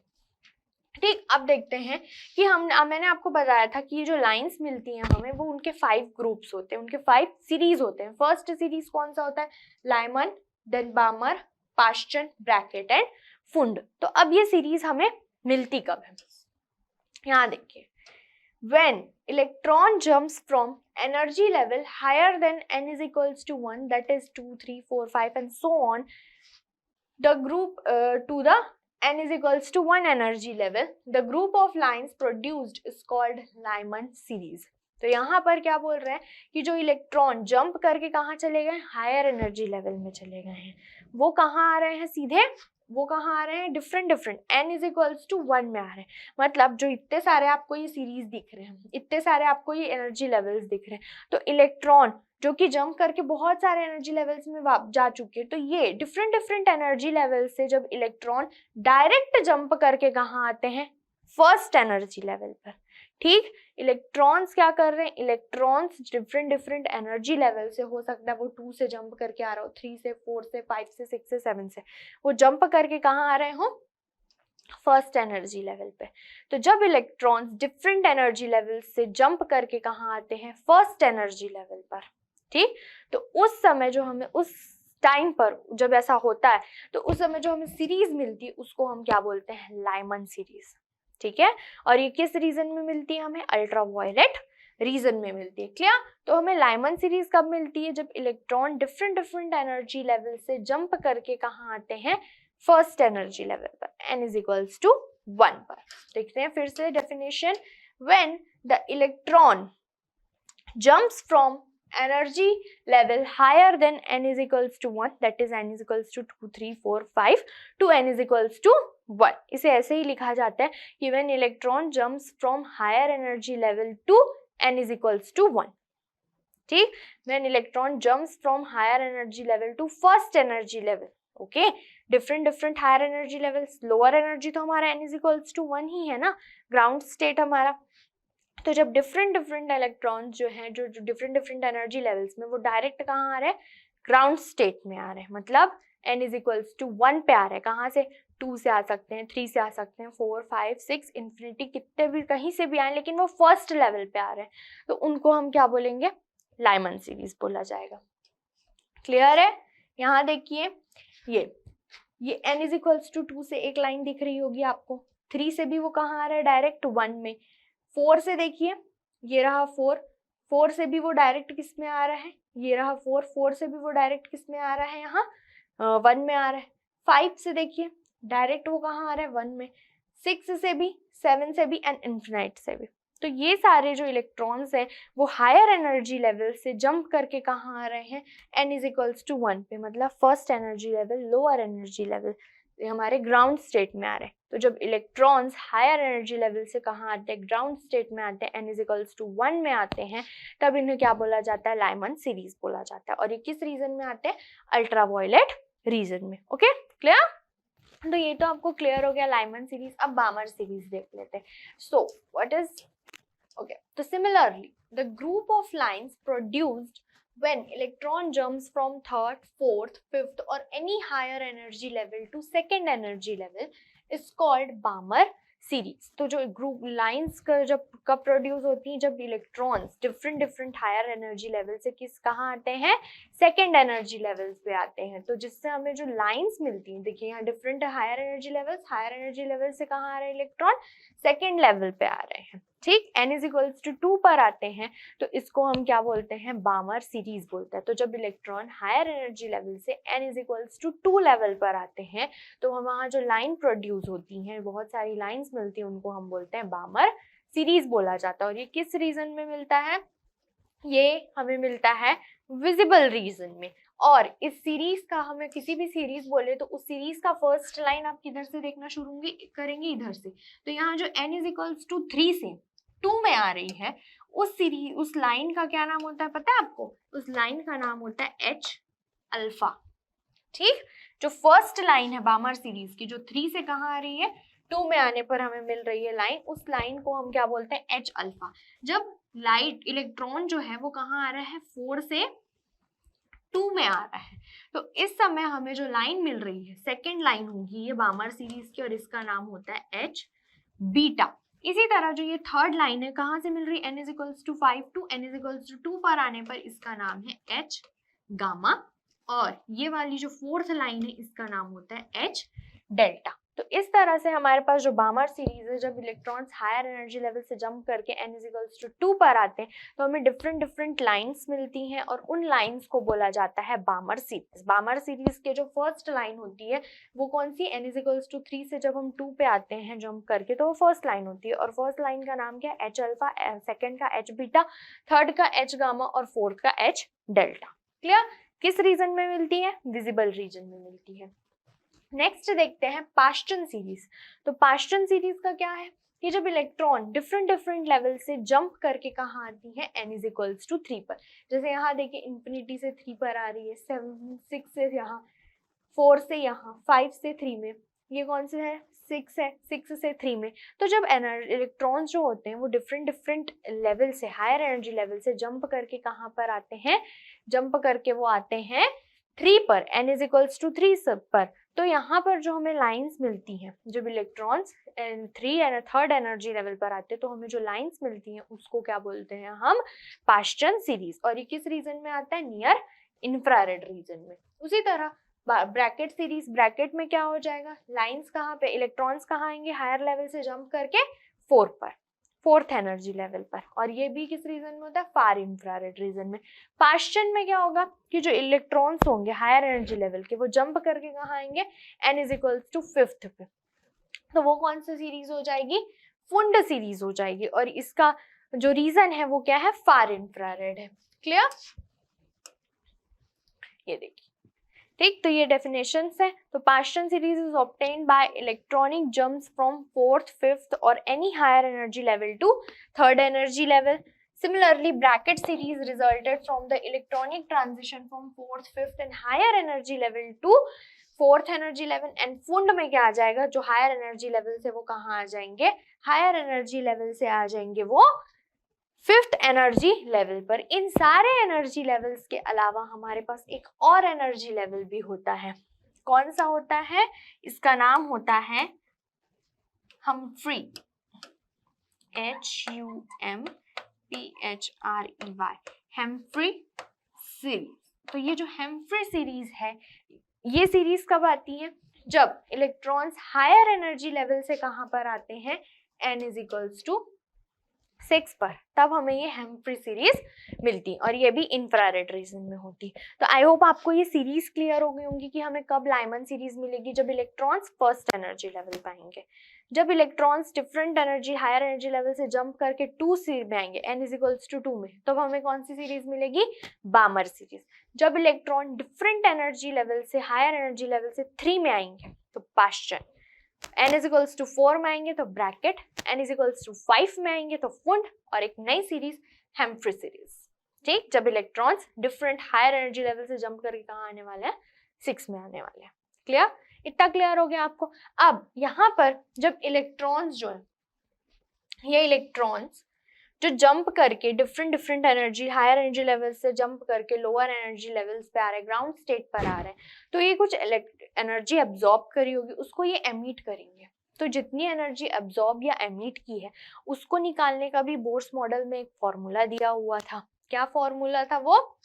ठीक, अब देखते हैं कि मैंने आपको बताया था कि ये जो लाइंस मिलती हैं हमें वो उनके 5 ग्रुप्स होते हैं, उनके 5 सीरीज होते हैं। फर्स्ट सीरीज कौन सा होता है? Lyman, then Balmer, Paschen, Brackett and Pfund. तो अब ये सीरीज हमें मिलती कब है? यहाँ देखिए, when electron jumps from energy level higher than n is equals to 1, that is 2, 3, 4, 5 and so on, the group to the n is equals to 1 energy level, the group of lines produced is called Lyman series. तो यहाँ पर क्या बोल रहे हैं कि जो electron jump करके कहाँ चले गए? हायर एनर्जी लेवल में चले गए हैं। वो कहाँ आ रहे हैं? सीधे वो कहाँ आ रहे हैं? Different different n is equals to 1 में आ रहे हैं। मतलब जो इतने सारे आपको ये सीरीज दिख रहे हैं, इतने सारे आपको ये एनर्जी लेवल्स दिख रहे हैं, तो इलेक्ट्रॉन जो कि जंप करके बहुत सारे एनर्जी लेवल्स में जा चुके हैं, तो ये डिफरेंट डिफरेंट एनर्जी लेवल से जब इलेक्ट्रॉन डायरेक्ट जंप करके कहाँ आते हैं? फर्स्ट एनर्जी लेवल पर। ठीक, इलेक्ट्रॉन्स क्या कर रहे हैं? Electrons different different energy level से, हो सकता है वो 2 से जंप करके आ रहा हो, 3 से, 4 से, 5 से, 6 से, 7 से, वो जंप करके कहाँ आ रहे हो? फर्स्ट एनर्जी लेवल पे। तो जब इलेक्ट्रॉन्स डिफरेंट एनर्जी लेवल से जंप करके कहाँ आते हैं? फर्स्ट एनर्जी लेवल पर। ठीक, तो उस समय जो हमें उस टाइम पर जब ऐसा होता है, तो उस समय जो हमें सीरीज मिलती है उसको हम क्या बोलते हैं? Lyman series. ठीक है, और ये किस रीजन में मिलती है? हमें अल्ट्रावायलेट रीजन में मिलती है। क्लियर? तो हमें लाइमन सीरीज कब मिलती है? जब electron different different energy level से जंप करके कहाँ आते हैं? फर्स्ट एनर्जी लेवल पर, n इज इक्वल्स टू 1 पर। देखते हैं फिर से definition. When the electron jumps from energy level higher than n is equals to 1, that is n is equals to 2, 3, 4, 5 to n is equals to 1. इसे ऐसे ही लिखा जाता है कि when electron jumps from higher energy level to n is equals to 1. ठीक, when electron jumps from higher energy level to first energy level. okay, different different higher energy levels, lower energy तो हमारा n is equals to 1 ही है ना, ground state हमारा। तो जब different different electrons जो हैं, जो डिफरेंट डिफरेंट एनर्जी लेवल्स में, वो डायरेक्ट कहाँ आ रहे हैं? ग्राउंड स्टेट में आ रहे हैं। मतलब n इज इक्वल्स टू 1 पे आ रहे हैं। कहाँ से? 2 से आ सकते हैं, 3 से आ सकते हैं, 4, 5, 6, इन्फिनिटी, कितने भी कहीं से भी आए, लेकिन वो फर्स्ट लेवल पे आ रहे हैं, तो उनको हम क्या बोलेंगे? लाइमन सीरीज बोला जाएगा। क्लियर है? यहाँ देखिए, ये n इज इक्वल्स टू 2 से एक लाइन दिख रही होगी आपको, 3 से भी वो कहाँ आ रहा है? डायरेक्ट 1 में। 4 से देखिए, ये रहा 4 से भी वो डायरेक्ट किस में आ रहा है? ये रहा 4 से भी वो डायरेक्ट किस में आ रहा है? यहाँ 1 में आ रहा है। 5 से देखिए, डायरेक्ट वो कहाँ आ रहा है? 1 में। 6 से भी, 7 से भी एंड इन्फिनाइट से भी। तो ये सारे जो इलेक्ट्रॉन्स हैं वो हायर एनर्जी लेवल से जंप करके कहाँ आ रहे हैं? n इज इक्वल्स टू 1 पे, मतलब first energy level, lower energy level, हमारे ग्राउंड स्टेट में आ रहे हैं। तो जब इलेक्ट्रॉन्स हायर एनर्जी लेवल से कहाँ आते हैं? ग्राउंड स्टेट में आते हैं, n इज इक्वल्स टू 1 में आते हैं, तब इन्हें क्या बोला जाता है? लाइमन सीरीज बोला जाता है। और ये किस रीजन में आते हैं? अल्ट्रावायलेट रीजन में। Okay, clear? तो ये तो आपको क्लियर हो गया लाइमन सीरीज। अब बामर सीरीज देख लेते हैं। सो व्हाट इज, ओके, तो similarly the group of lines produced when electron jumps from third, fourth, fifth or any higher energy level to second energy level is called Balmer series. तो जो group lines का जब कब produce होती हैं? जब electrons different different higher energy level से कहाँ आते हैं? सेकेंड एनर्जी लेवल्स पे आते हैं। तो जिससे हमें जो लाइंस मिलती हैं, देखिए यहाँ डिफरेंट हायर एनर्जी लेवल से कहाँ आ रहे हैं इलेक्ट्रॉन? सेकेंड लेवल पे आ रहे हैं। ठीक, n इज इक्वल्स टू 2 पर आते हैं, तो इसको हम क्या बोलते हैं? बामर सीरीज बोलते हैं। तो जब इलेक्ट्रॉन हायर एनर्जी लेवल से n is equals to 2 level पर आते हैं, तो हम वहाँ जो लाइन प्रोड्यूस होती हैं, बहुत सारी लाइंस मिलती हैं, उनको हम बोलते हैं बामर सीरीज बोला जाता है। और ये किस रीजन में मिलता है? ये हमें मिलता है विजिबल रीजन में। और इस सीरीज का, हमें किसी भी सीरीज बोले तो उस सीरीज का फर्स्ट लाइन आप किधर से देखना शुरू करेंगे? इधर से। तो यहाँ जो n इज इक्वल्स टू 3 से 2 में आ रही है, उस सीरीज, उस लाइन का क्या नाम होता है पता है आपको? उस लाइन का नाम होता है H अल्फा। ठीक, जो फर्स्ट लाइन है बामर सीरीज की, जो 3 से कहाँ आ रही है? 2 में आने पर हमें मिल रही है लाइन, उस लाइन को हम क्या बोलते हैं, H अल्फा। जब लाइट इलेक्ट्रॉन जो है वो कहाँ आ रहा है, 4 से 2 में आ रहा है, तो इस समय हमें जो लाइन मिल रही है सेकेंड लाइन होगी ये बामर सीरीज की, और इसका नाम होता है H बीटा। इसी तरह जो ये थर्ड लाइन है कहाँ से मिल रही है, n इज इक्वल्स टू 5 टू n इज इक्वल्स टू 2 पर आने पर इसका नाम है H गामा, और ये वाली जो फोर्थ लाइन है इसका नाम होता है H डेल्टा। तो इस तरह से हमारे पास जो बामर सीरीज है, जब इलेक्ट्रॉन्स हायर एनर्जी लेवल से जंप करके n इज इक्वल्स टू 2 पर आते हैं तो हमें डिफरेंट लाइंस मिलती हैं, और उन लाइंस को बोला जाता है बामर सीरीज। बामर सीरीज के जो फर्स्ट लाइन होती है वो कौन सी, n इज इक्वल्स टू 3 से जब हम 2 पे आते हैं जंप करके तो वो फर्स्ट लाइन होती है, और फर्स्ट लाइन का नाम क्या है, H अल्फा, सेकेंड का H बीटा, थर्ड का H गामा और फोर्थ का H डेल्टा। क्लियर? किस रीजन में मिलती है, विजिबल रीजन में मिलती है। नेक्स्ट देखते हैं पास्टन सीरीज। तो पास्टन सीरीज का क्या है कि जब इलेक्ट्रॉन डिफरेंट लेवल से जंप करके कहाँ आती है, n इज इक्वल्स टू 3 पर। जैसे यहाँ देखिए इन्फिनिटी से 3 पर आ रही है, 6 से यहाँ, 4 से यहाँ, 5 से 3 में, ये कौन से है, 6 है, 6 से 3 में। तो जब इलेक्ट्रॉन्स जो होते हैं वो डिफरेंट लेवल से, हायर एनर्जी लेवल से जंप करके कहाँ पर आते हैं, जंप करके वो आते हैं 3 पर, n इज इक्वल्स टू 3 सब पर। तो यहाँ पर जो हमें लाइंस मिलती हैं, जब इलेक्ट्रॉन्स थर्ड एनर्जी लेवल पर आते हैं तो हमें जो लाइंस मिलती हैं उसको क्या बोलते हैं हम, पास्टन सीरीज। और ये किस रीजन में आता है, नियर इंफ्रारेड रीजन में। उसी तरह ब्रैकेट सीरीज, ब्रैकेट में क्या हो जाएगा, लाइंस कहाँ पे, इलेक्ट्रॉन्स कहाँ आएंगे, हायर लेवल से जंप करके 4 पर, फोर्थ एनर्जी लेवल पर, और ये भी किस रीजन में होता है, फार इंफ्रारेड रीजन में। पास्टन में क्या होगा कि जो इलेक्ट्रॉन्स होंगे हायर एनर्जी लेवल के वो जंप करके कहाँ आएंगे, n is equals to 5th पे, तो वो कौन सी सीरीज हो जाएगी, फुंड सीरीज हो जाएगी, और इसका जो रीजन है वो क्या है, फार इंफ्रारेड है। क्लियर? ये देखिए, ठीक, तो ये डेफिनेशंस है। तो Paschen series is obtained by electronic jumps from 4th, 5th और any higher energy level to 3rd energy level. Similarly, bracket series resulted from the electronic transition from 4th, 5th and higher energy level to 4th energy level, and fund में क्या आ जाएगा, जो higher energy level से वो कहाँ आ जाएंगे, higher energy level से आ जाएंगे वो 5th एनर्जी लेवल पर। इन सारे एनर्जी लेवल्स के अलावा हमारे पास एक और एनर्जी लेवल भी होता है। कौन सा होता है, इसका नाम होता है हम्फ्री, HUMPHREY, हम्फ्री सीरीज। तो ये जो हम्फ्री सीरीज है, ये सीरीज कब आती है, जब इलेक्ट्रॉन्स हायर एनर्जी लेवल से कहाँ पर आते हैं, n इज इक्वल्स टू 6 पर, तब हमें ये हम्फ्री सीरीज मिलती, और ये भी इंफ्रारेड रीजन में होती। तो आई होप आपको ये सीरीज क्लियर हो गई होंगी कि हमें कब लाइमन सीरीज मिलेगी, जब इलेक्ट्रॉन्स फर्स्ट एनर्जी लेवल पे आएंगे। जब electrons different energy, higher energy level से जंप करके 2 सीरीज में आएंगे, n इज इक्वल्स टू 2 में, तब हमें कौन सी सीरीज मिलेगी, बामर सीरीज। जब इलेक्ट्रॉन डिफरेंट एनर्जी लेवल से, हायर एनर्जी लेवल से 3 में आएंगे तो Paschen, n is equals to 4 में आएंगे तो Brackett, n is equals to 5 में आएंगे तो फुंड, और एक नई सीरीज हम्फ्री सीरीज। ठीक, जब electrons different higher energy level से जंप करके कहाँ आने वाले हैं, 6 में आने वाले हैं। क्लियर? इतना क्लियर हो गया आपको। अब यहाँ पर जब इलेक्ट्रॉन्स जो है, ये इलेक्ट्रॉन्स जो जंप करके different energy, higher energy level से जंप करके लोअर एनर्जी लेवल्स पे आ रहे हैं, ग्राउंड स्टेट पर आ रहे हैं, तो ये कुछ एनर्जी एब्जॉर्ब करी होगी, उसको ये एमिट करेंगे। तो जितनी एनर्जी एब्जॉर्ब या एमिट की है उसको निकालने का भी बोर्स मॉडल में एक फॉर्मूला दिया हुआ था। क्या फॉर्मूला था वो,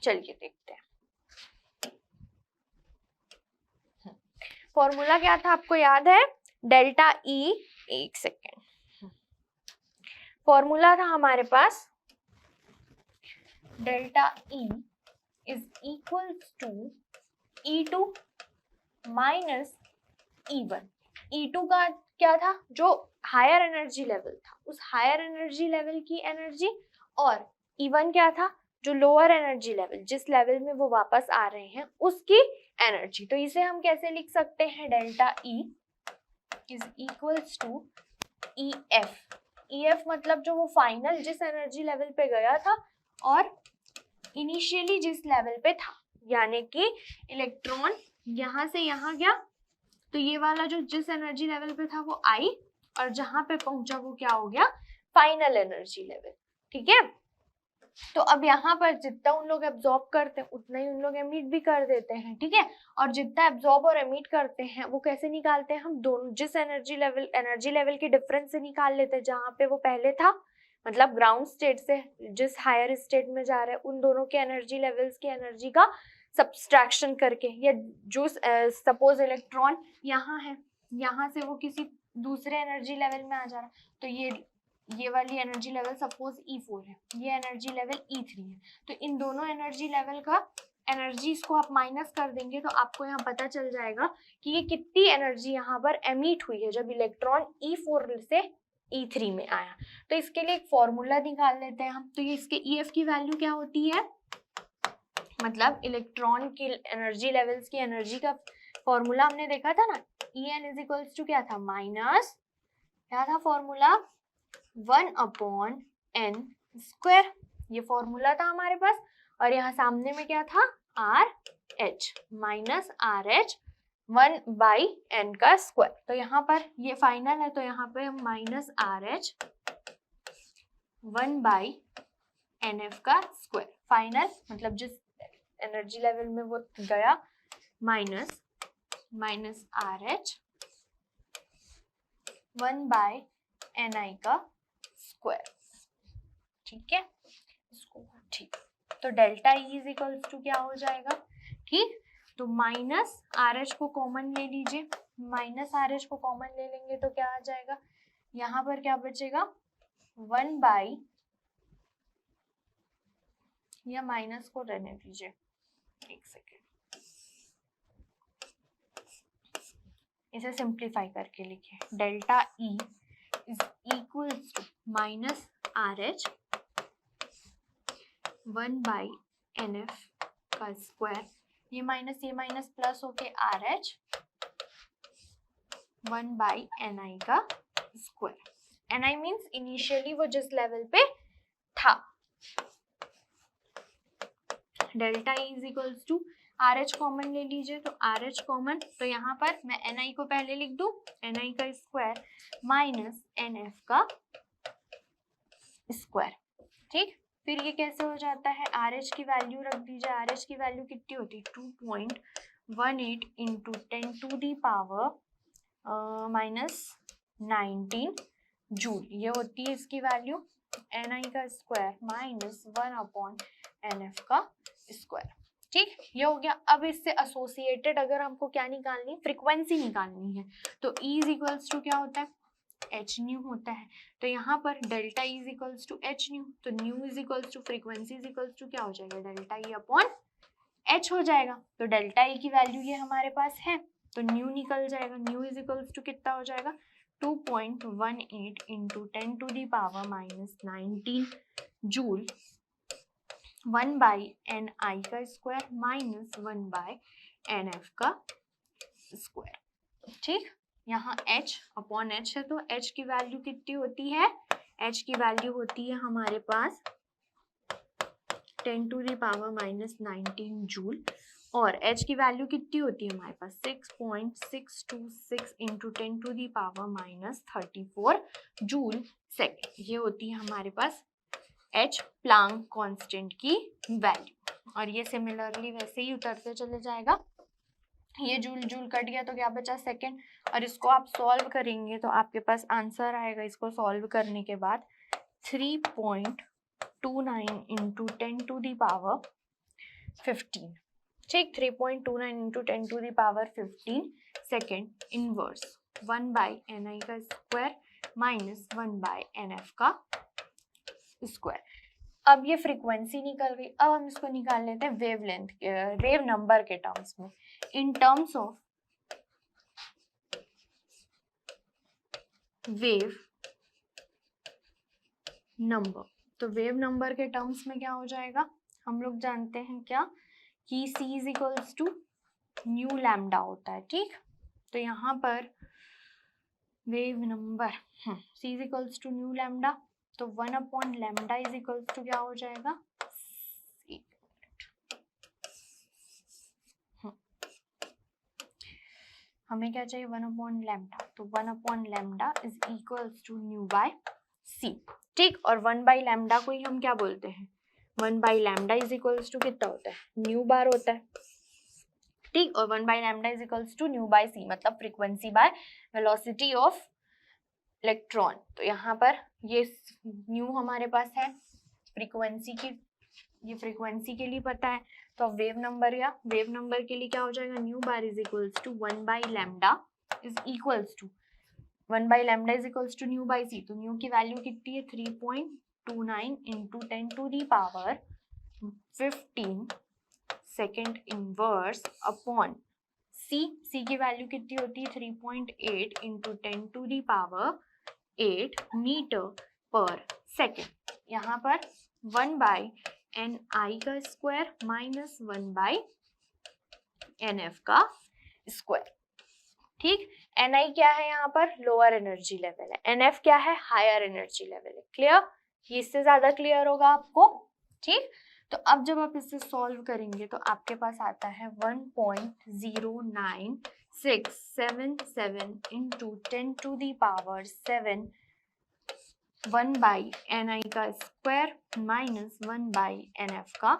चलिए देखते हैं। फॉर्मूला क्या था, आपको याद है, डेल्टा ई, एक सेकेंड, फॉर्मूला था हमारे पास, delta E is equals to E2 minus E1। E2 का क्या था, जो हायर एनर्जी लेवल था, उस हायर एनर्जी लेवल की एनर्जी, और E1 क्या था, जो लोअर एनर्जी लेवल, जिस लेवल में वो वापस आ रहे हैं उसकी एनर्जी। तो इसे हम कैसे लिख सकते हैं, delta E is equals to EF। EF मतलब जो वो फाइनल जिस एनर्जी लेवल पे गया था और इनिशियली जिस लेवल पे था, यानी कि इलेक्ट्रॉन यहाँ से यहाँ गया तो ये वाला जो जिस एनर्जी लेवल पे था वो आई, और जहां पे पहुंचा वो क्या हो गया, फाइनल एनर्जी लेवल। ठीक है, तो अब यहाँ पर जितना उन लोग एब्जॉर्ब करते हैं उतना ही उन लोग एमिट भी कर देते हैं। ठीक है, और जितना एब्जॉर्ब और एमिट करते हैं वो कैसे निकालते हैं, हम दोनों जिस एनर्जी लेवल के डिफरेंस से निकाल लेते हैं, जहाँ पे वो पहले था, मतलब ग्राउंड स्टेट से जिस हायर स्टेट में जा रहे हैं, उन दोनों के एनर्जी लेवल्स की एनर्जी का सब्सट्रैक्शन करके, या जो सपोज इलेक्ट्रॉन यहाँ है, यहाँ से वो किसी दूसरे एनर्जी लेवल में आ जा रहा है, तो ये वाली एनर्जी लेवल सपोज E4 है, ये एनर्जी लेवल E3 है, तो इन दोनों एनर्जी लेवल का एनर्जीज को आप माइनस कर देंगे तो आपको यहाँ पता चल जाएगा कि ये कितनी एनर्जी यहाँ पर एमिट हुई है जब इलेक्ट्रॉन E4 से E3 में आया। तो इसके लिए एक फॉर्मूला निकाल लेते हैं हम। तो ये इसके EF की वैल्यू क्या होती है, मतलब इलेक्ट्रॉन की एनर्जी लेवल्स की एनर्जी का फॉर्मूला हमने देखा था ना, En इज इक्वल्स टू क्या था, माइनस क्या था फॉर्मूला, 1/n²। ये फॉर्मूला था हमारे पास, और यहाँ सामने में क्या था, RH माइनस RH 1/n²। तो यहाँ पर ये फाइनल है, तो यहाँ पे हम माइनस RH 1/nF² फाइनल, मतलब जिस एनर्जी लेवल में वो गया, माइनस RH 1/ni²। ठीक है, इसको ठीक, तो delta E is equals to क्या हो जाएगा, ठीक, तो माइनस RH को कॉमन ले लीजिए, माइनस RH को कॉमन ले लेंगे तो क्या आ जाएगा, यहाँ पर क्या बचेगा, 1/ या माइनस को रहने दीजिए, एक सेकेंड, इसे सिंप्लीफाई करके लिखिए, delta E is equals to minus RH 1/nF², ये माइनस प्लस होके RH 1/ni²। ni means initially वो जिस लेवल पे था। Delta E is equals to RH common ले लीजिए, तो RH कॉमन, तो यहाँ पर मैं ni को पहले लिख दूं, ni का स्क्वायर माइनस nF²। ठीक, फिर ये कैसे हो जाता है, RH की वैल्यू रख दीजिए, RH की वैल्यू कितनी होती है, 2.18 इंटू 10⁻⁻⁻19 जूल, ये होती है इसकी वैल्यू, ni का स्क्वायर माइनस 1/nF²। ठीक, ये हो गया। अब इससे एसोसिएटेड अगर हमको क्या निकालनी, फ्रीक्वेंसी निकालनी है, तो E इज इक्वल्स टू क्या होता है, h न्यू होता है, तो यहाँ पर delta E is equals to h nu, तो nu is equals to frequency is equals to क्या हो जाएगा, डेल्टा E अपॉन h हो जाएगा। तो डेल्टा E की वैल्यू ये हमारे पास है, तो न्यू निकल जाएगा, न्यू इज इक्वल्स टू कितना हो जाएगा, 2.18 into 10⁻⁻19 joule 1/ni² minus 1/nF²। ठीक, यहाँ h अपॉन h है, तो h की वैल्यू कितनी होती है, h की वैल्यू होती है हमारे पास 10⁻⁻19 जूल, और h की वैल्यू कितनी होती है हमारे पास 6.626 इंटू 10⁻⁻34 जूल सेकेंड, ये होती है हमारे पास h प्लांक कांस्टेंट की वैल्यू। और ये सिमिलरली वैसे ही उतरते चले जाएगा, ये जूल जूल कट गया तो क्या बचा सेकेंड, और इसको आप सॉल्व करेंगे तो आपके पास आंसर आएगा, इसको सॉल्व करने के बाद 3.29 इंटू 10⁻15। ठीक, 3.29 into 10⁻15 second inverse 1/ni² minus 1/nF²। अब ये फ्रीक्वेंसी निकल गई, अब हम इसको निकाल लेते हैं वेव लेंथ, वेव नंबर के टर्म्स में, in terms of wave number. तो वेव नंबर के टर्म्स में क्या हो जाएगा, हम लोग जानते हैं क्या कि c is equals to nu lambda होता है। ठीक, तो यहाँ पर wave number c is equals to nu lambda, तो 1/λ इज इक्वल्स टू क्या हो जाएगा, हमें क्या चाहिए 1 लैम्डा, तो 1 lambda is equals to nu by c, ठीक। और 1 लैम्डा को ही हम क्या बोलते हैं, 1 लैम्डा इज इक्वल्स टू कितना होता है, न्यू बार होता है, ठीक। और 1 lambda is equals to nu by c, मतलब frequency by velocity of electron. तो यहाँ पर ये न्यू हमारे पास है फ्रीक्वेंसी की, ये फ्रीक्वेंसी के लिए पता है। तो अब वेव नंबर के लिए क्या हो जाएगा, nu bar is equals to 1 lambda is equals to 1 lambda is equals to nu by c. तो न्यू की वैल्यू कितनी है 3.29 into 10 to the power 15 second inverse upon c की वैल्यू कितनी होती है 3.8 into 10 to the power 8 metre per second. यहाँ पर 1/ni का स्क्वायर माइनस 1/nf का स्क्वायर, ठीक। ni क्या है यहाँ पर, लोअर एनर्जी लेवल है, nf क्या है, हायर एनर्जी लेवल है। क्लियर, ये इससे ज्यादा क्लियर होगा आपको, ठीक। तो अब जब आप इसे सॉल्व करेंगे तो आपके पास आता है 1.09677 into 10 to the power 7 1/ni का स्क्वायर माइनस 1/nf का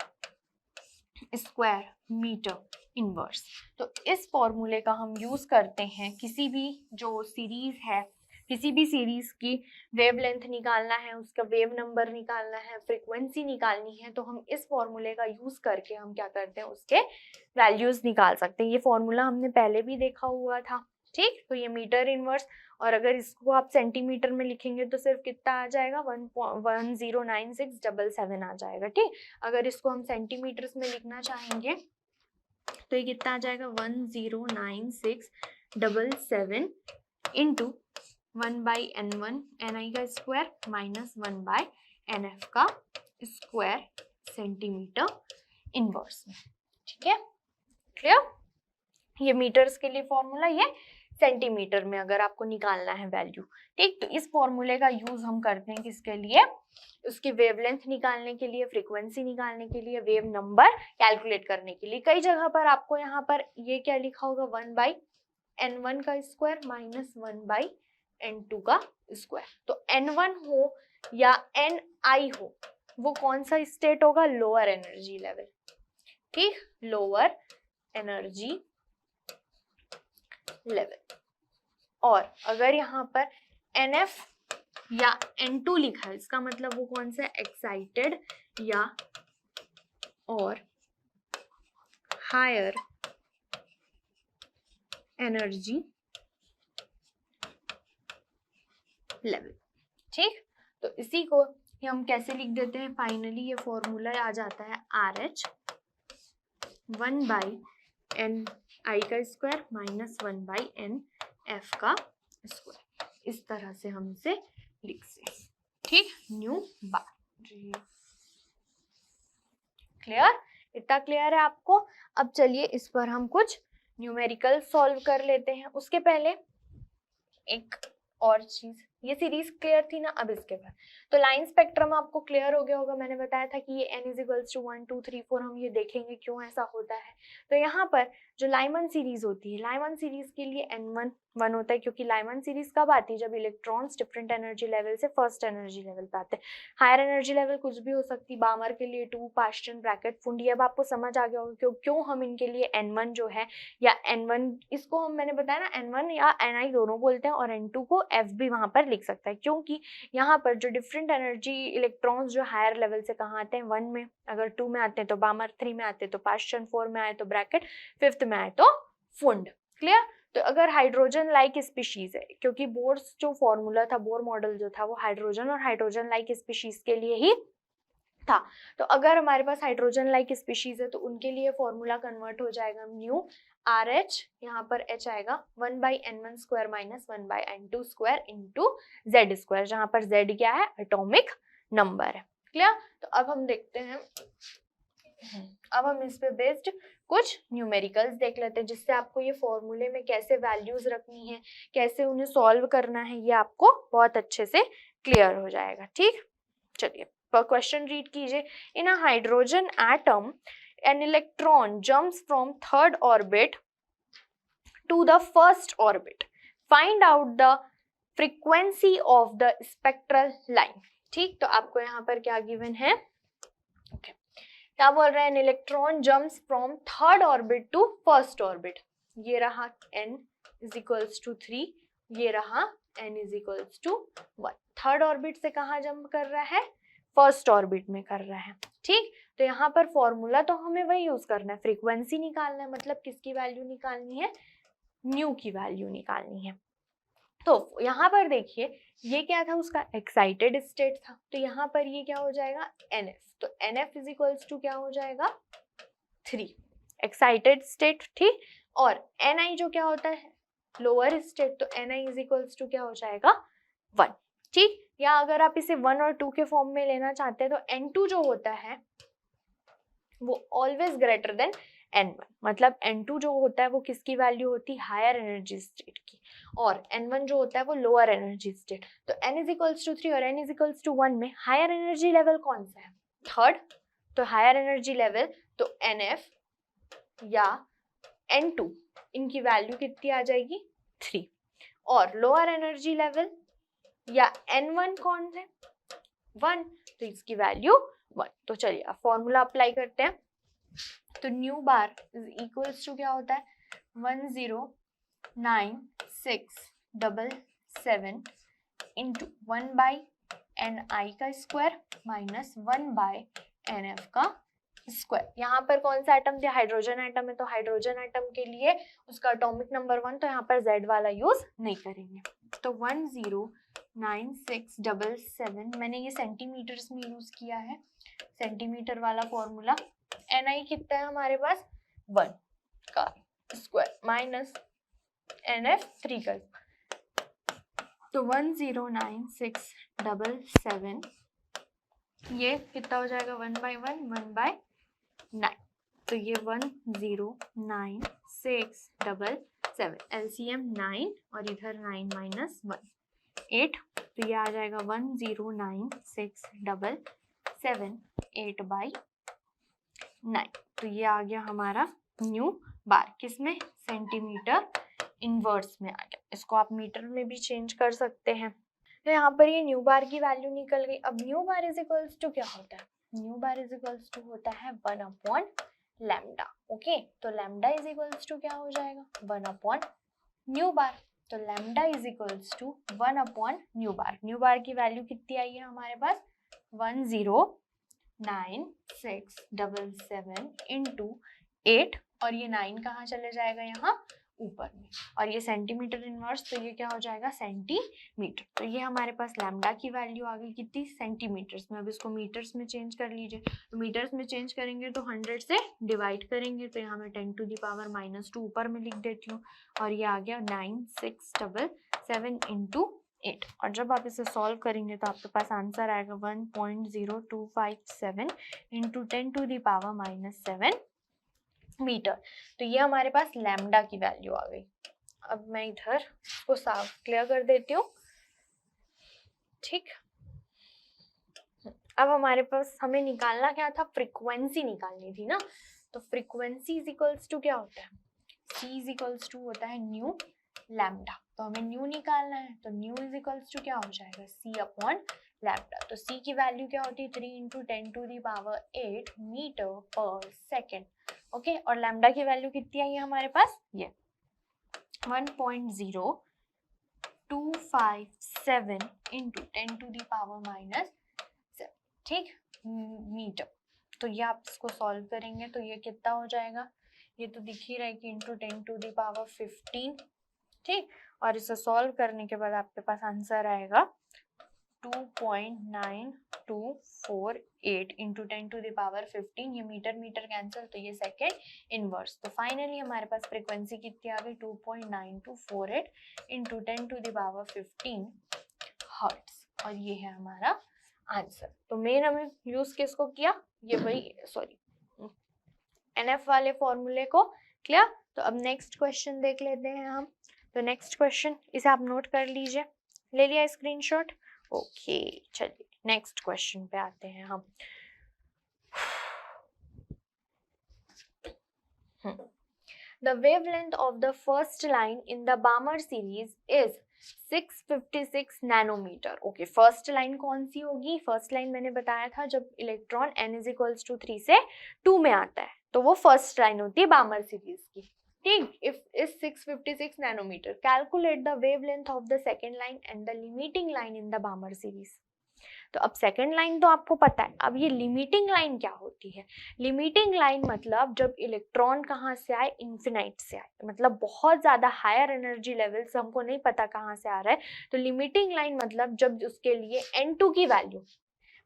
स्क्वायर मीटर इनवर्स। तो इस फॉर्मूले का हम यूज करते हैं किसी भी जो सीरीज है, किसी भी सीरीज की वेवलेंथ निकालना है, उसका वेव नंबर निकालना है, फ्रीक्वेंसी निकालनी है, तो हम इस फॉर्मूले का यूज करके हम क्या करते हैं, उसके वैल्यूज निकाल सकते हैं। ये फॉर्मूला हमने पहले भी देखा हुआ था, ठीक। तो ये मीटर इनवर्स, और अगर इसको आप सेंटीमीटर में लिखेंगे तो सिर्फ कितना आ जाएगा 1.109677 आ जाएगा, ठीक। अगर इसको हम सेंटीमीटर्स में लिखना चाहेंगे तो ये कितना आ जाएगा 1.09677 इंटू 1/n1 ni का स्क्वायर माइनस 1/nf का स्क्वायर सेंटीमीटर इनवर्स में, ठीक है। क्लियर, ये मीटर्स के लिए फॉर्मूला, ये सेंटीमीटर में अगर आपको निकालना है वैल्यू, ठीक। तो इस फॉर्मूले का यूज हम करते हैं किसके लिए, उसकी वेवलेंथ निकालने के लिए, फ्रीक्वेंसी निकालने के लिए, वेव नंबर कैलकुलेट करने के लिए। कई जगह पर आपको यहाँ पर ये क्या लिखा होगा 1/n1 का स्क्वायर माइनस 1/n2 का स्क्वायर। तो n1 हो या ni हो, वो कौन सा स्टेट होगा, लोअर एनर्जी लेवल, ठीक, लोअर एनर्जी लेवल। और अगर यहाँ पर NF या N2 लिखा है, इसका मतलब वो कौन सा, एक्साइटेड या और हायर एनर्जी लेवल, ठीक। तो इसी को हम कैसे लिख देते हैं, फाइनली ये फॉर्मूला आ जाता है RH 1/ni का स्क्वायर माइनस 1/nf का स्क्वायर। इस तरह से हम इसे लिख सकते, ठीक, न्यू बार। क्लियर, इतना क्लियर है आपको। अब चलिए इस पर हम कुछ न्यूमेरिकल सॉल्व कर लेते हैं। उसके पहले एक और चीज, ये सीरीज क्लियर थी ना, अब इसके बाद तो लाइन स्पेक्ट्रम आपको क्लियर हो गया होगा। मैंने बताया था कि ये n = 1 2 3 4, हम ये देखेंगे क्यों ऐसा होता है। तो यहाँ पर जो लाइमन सीरीज होती है, लाइमन सीरीज के लिए n1 1 होता है, क्योंकि लाइमन सीरीज कब आती है, जब इलेक्ट्रॉन्स डिफरेंट एनर्जी लेवल से फर्स्ट एनर्जी लेवल पे आते हैं। हायर एनर्जी लेवल कुछ भी हो सकती, बामर के लिए 2, पास्टन, ब्रैकेट, फुंडी। अब आपको समझ आ गया होगा क्यों हम इनके लिए n1 जो है या n1, इसको हम, मैंने बताया ना, n1 या ni दोनों बोलते हैं, और n2 को f भी वहां पर लिख सकता है, क्योंकि यहाँ पर जो डिफरेंट एनर्जी इलेक्ट्रॉन्स जो हायर लेवल से कहाँ आते हैं, 1 में, अगर 2 में आते हैं तो बामर, 3 में आते हैं तो पास्टन, 4 में आए तो ब्रैकेट, 5th में आए तो फुंड। क्लियर। तो अगर हाइड्रोजन लाइक स्पीशीज है, क्योंकि बोर जो फॉर्मूला था, बोर मॉडल जो था, वो हाइड्रोजन और हाइड्रोजन लाइक स्पीशीज के लिए ही था। तो अगर हमारे पास हाइड्रोजन लाइक स्पीशीज है तो उनके लिए फॉर्मूला कन्वर्ट हो जाएगा न्यू RH, यहाँ पर H आएगा 1/n1 square minus 1/n2 square into Z square, जहाँ पर Z क्या है, एटॉमिक नंबर है। क्लियर। तो अब हम देखते हैं, अब हम इस पे बेस्ड कुछ न्यूमेरिकल्स देख लेते हैं, जिससे आपको ये फॉर्मूले में कैसे वैल्यूज रखनी है, कैसे उन्हें सॉल्व करना है, ये आपको बहुत अच्छे से क्लियर हो जाएगा, ठीक। चलिए क्वेश्चन रीड कीजिए। In a hydrogen atom an electron jumps from 3rd orbit to the first orbit. Find out the frequency of the spectral line. ठीक, तो आपको यहाँ पर क्या गिवन है? Okay. क्या बोल रहे हैं? An electron jumps from third orbit to first orbit. ये रहा n is equals to 3, ये रहा n is equals to 1. Third orbit से कहाँ जंप कर रहा है? फर्स्ट ऑर्बिट में कर रहा है. ठीक, तो यहाँ पर फॉर्मूला तो हमें वही यूज करना है, फ्रीक्वेंसी निकालना है, मतलब किसकी वैल्यू निकालनी है? न्यू की वैल्यू निकालनी है. तो यहाँ पर देखिए ये क्या था? उसका एक्साइटेड स्टेट था, तो यहाँ पर ये क्या हो जाएगा? NF. तो NF इज इक्वल्स टू क्या हो जाएगा? 3 एक्साइटेड स्टेट. ठीक, और NI जो क्या होता है? Lower state. तो NI इज इक्वल्स टू क्या हो जाएगा? 1. ठीक, या अगर आप इसे 1 और 2 के फॉर्म में लेना चाहते हैं तो N2 जो होता है वो ऑलवेज ग्रेटर देन N1. मतलब N2 जो होता है वो किसकी वैल्यू होती है? हायर एनर्जी स्टेट की. और N1 जो होता है वो लोअर एनर्जी स्टेट. तो N इज इक्वल्स टू 3 और N इज इक्वल्स टू 1 में हायर एनर्जी लेवल कौन सा है? थर्ड. तो हायर एनर्जी लेवल तो NF या N2 इनकी वैल्यू कितनी आ जाएगी? 3. और लोअर एनर्जी लेवल या N1 कौन है? 1. तो इसकी वैल्यू 1. तो चलिए अब फॉर्मूला अप्लाई करते हैं. तो nu bar is equals to क्या होता है? 1096777 इंटू 1 बाई NI का स्क्वायर माइनस 1 बाई NF का स्क्वायर. यहाँ पर कौन सा एटम दिया? हाइड्रोजन एटम है, तो हाइड्रोजन एटम के लिए उसका एटॉमिक नंबर 1, तो यहाँ पर Z वाला यूज नहीं करेंगे. तो 1096777 मैंने ये सेंटीमीटर्स में यूज किया है, सेंटीमीटर वाला फॉर्मूला. NI कितना है हमारे पास? 1 का स्क्वायर माइनस NF 3 का. तो 1096777 ये कितना हो जाएगा? 1 बाई 1 1 बाई 9. तो ये 1096777 LCM 9 और इधर 9 माइनस 1 8. तो ये आ जाएगा 1096777 8 बाई 9. तो ये आ गया हमारा न्यू बार. किसमें? सेंटीमीटर इनवर्स में आ गया. इसको आप मीटर में भी चेंज कर सकते हैं. तो यहाँ पर ये न्यू बार की वैल्यू निकल गई. अब nu bar is equals to क्या होता है? Nu bar is equals to होता है 1 अपॉन लैम्डा. ओके, तो लैम्डा इज इक्वल्स टू क्या हो जाएगा? 1 अपॉन न्यू बार. तो lambda is equals to 1 upon nu bar. Nu bar की वैल्यू कितनी आई है हमारे पास? 1096777 इंटू 8 और ये 9 कहाँ चले जाएगा? यहाँ ऊपर में. और ये सेंटीमीटर इनवर्स, तो ये क्या हो जाएगा? सेंटीमीटर. तो ये हमारे पास लैम्डा की वैल्यू आ गई कितनी? सेंटीमीटर्स में. अब इसको मीटर्स में चेंज कर लीजिए. तो मीटर्स में चेंज करेंगे तो 100 से डिवाइड करेंगे, तो यहाँ मैं 10 टू द पावर -2 ऊपर में लिख देती हूँ. और ये आ गया 9677 इंटू 8. और जब आप इसे सॉल्व करेंगे तो आपके पास आंसर आएगा 1.0257 into 10 to the power -7 metre. तो ये हमारे पास लैम्डा की वैल्यू आ गई. अब मैं इधर इसको साफ क्लियर कर देती हूँ. ठीक, अब हमारे पास हमें निकालना क्या था? फ्रीक्वेंसी निकालनी थी ना. तो फ्रीक्वेंसी इज इक्वल्स टू क्या होता है? C इज इक्वल्स टू होता है न्यू लैम्डा. तो हमें न्यू निकालना है, तो न्यू इज इक्वल्स टू क्या हो जाएगा? C upon lambda. तो C की वैल्यू क्या होती है? 3 into 10 to the power 8 metre per second. Okay, और लैम्डा की वैल्यू कितनी आई है हमारे पास? ये 1.0257 इंटू 10 टू द पावर -7. ठीक, मीटर. तो ये आप इसको सॉल्व करेंगे तो ये कितना हो जाएगा? ये तो दिख ही रहा है कि इंटू 10 टू द पावर 15. ठीक, और इसे सॉल्व करने के बाद आपके पास आंसर आएगा 2.9248 इंटू 10 टू द पावर 15. ये मीटर मीटर कैंसिल, तो ये सेकेंड इनवर्स. तो फाइनली हमारे पास फ्रीक्वेंसी कितनी आ गई? 2.9248 into 10 to the power 15 hertz. और ये है हमारा आंसर. तो मेन हमें यूज किसको किया? ये वही NF वाले फॉर्मूले को. क्लियर? तो अब नेक्स्ट क्वेश्चन देख लेते हैं हम. तो नेक्स्ट क्वेश्चन इसे आप नोट कर लीजिए. ले लिया स्क्रीनशॉट? ओके, चलिए नेक्स्ट क्वेश्चन पे आते हैं हम. The wavelength of the first line in the Balmer series is 656 nanometre. Okay, first line कौन सी होगी? फर्स्ट लाइन मैंने बताया था जब इलेक्ट्रॉन n=3 से 2 में आता है, तो वो फर्स्ट लाइन होती है बामर सीरीज की. ठीक, if is 656 nanometre. Calculate the wavelength of the second line and the limiting line in the Balmer series. तो अब सेकेंड लाइन तो आपको पता है, अब ये लिमिटिंग लाइन क्या होती है? लिमिटिंग लाइन मतलब जब इलेक्ट्रॉन कहाँ से आए? इन्फिनाइट से आए, मतलब बहुत ज्यादा हायर एनर्जी लेवल से हमको नहीं पता कहाँ से आ रहा है. तो लिमिटिंग लाइन मतलब जब उसके लिए n2 की वैल्यू,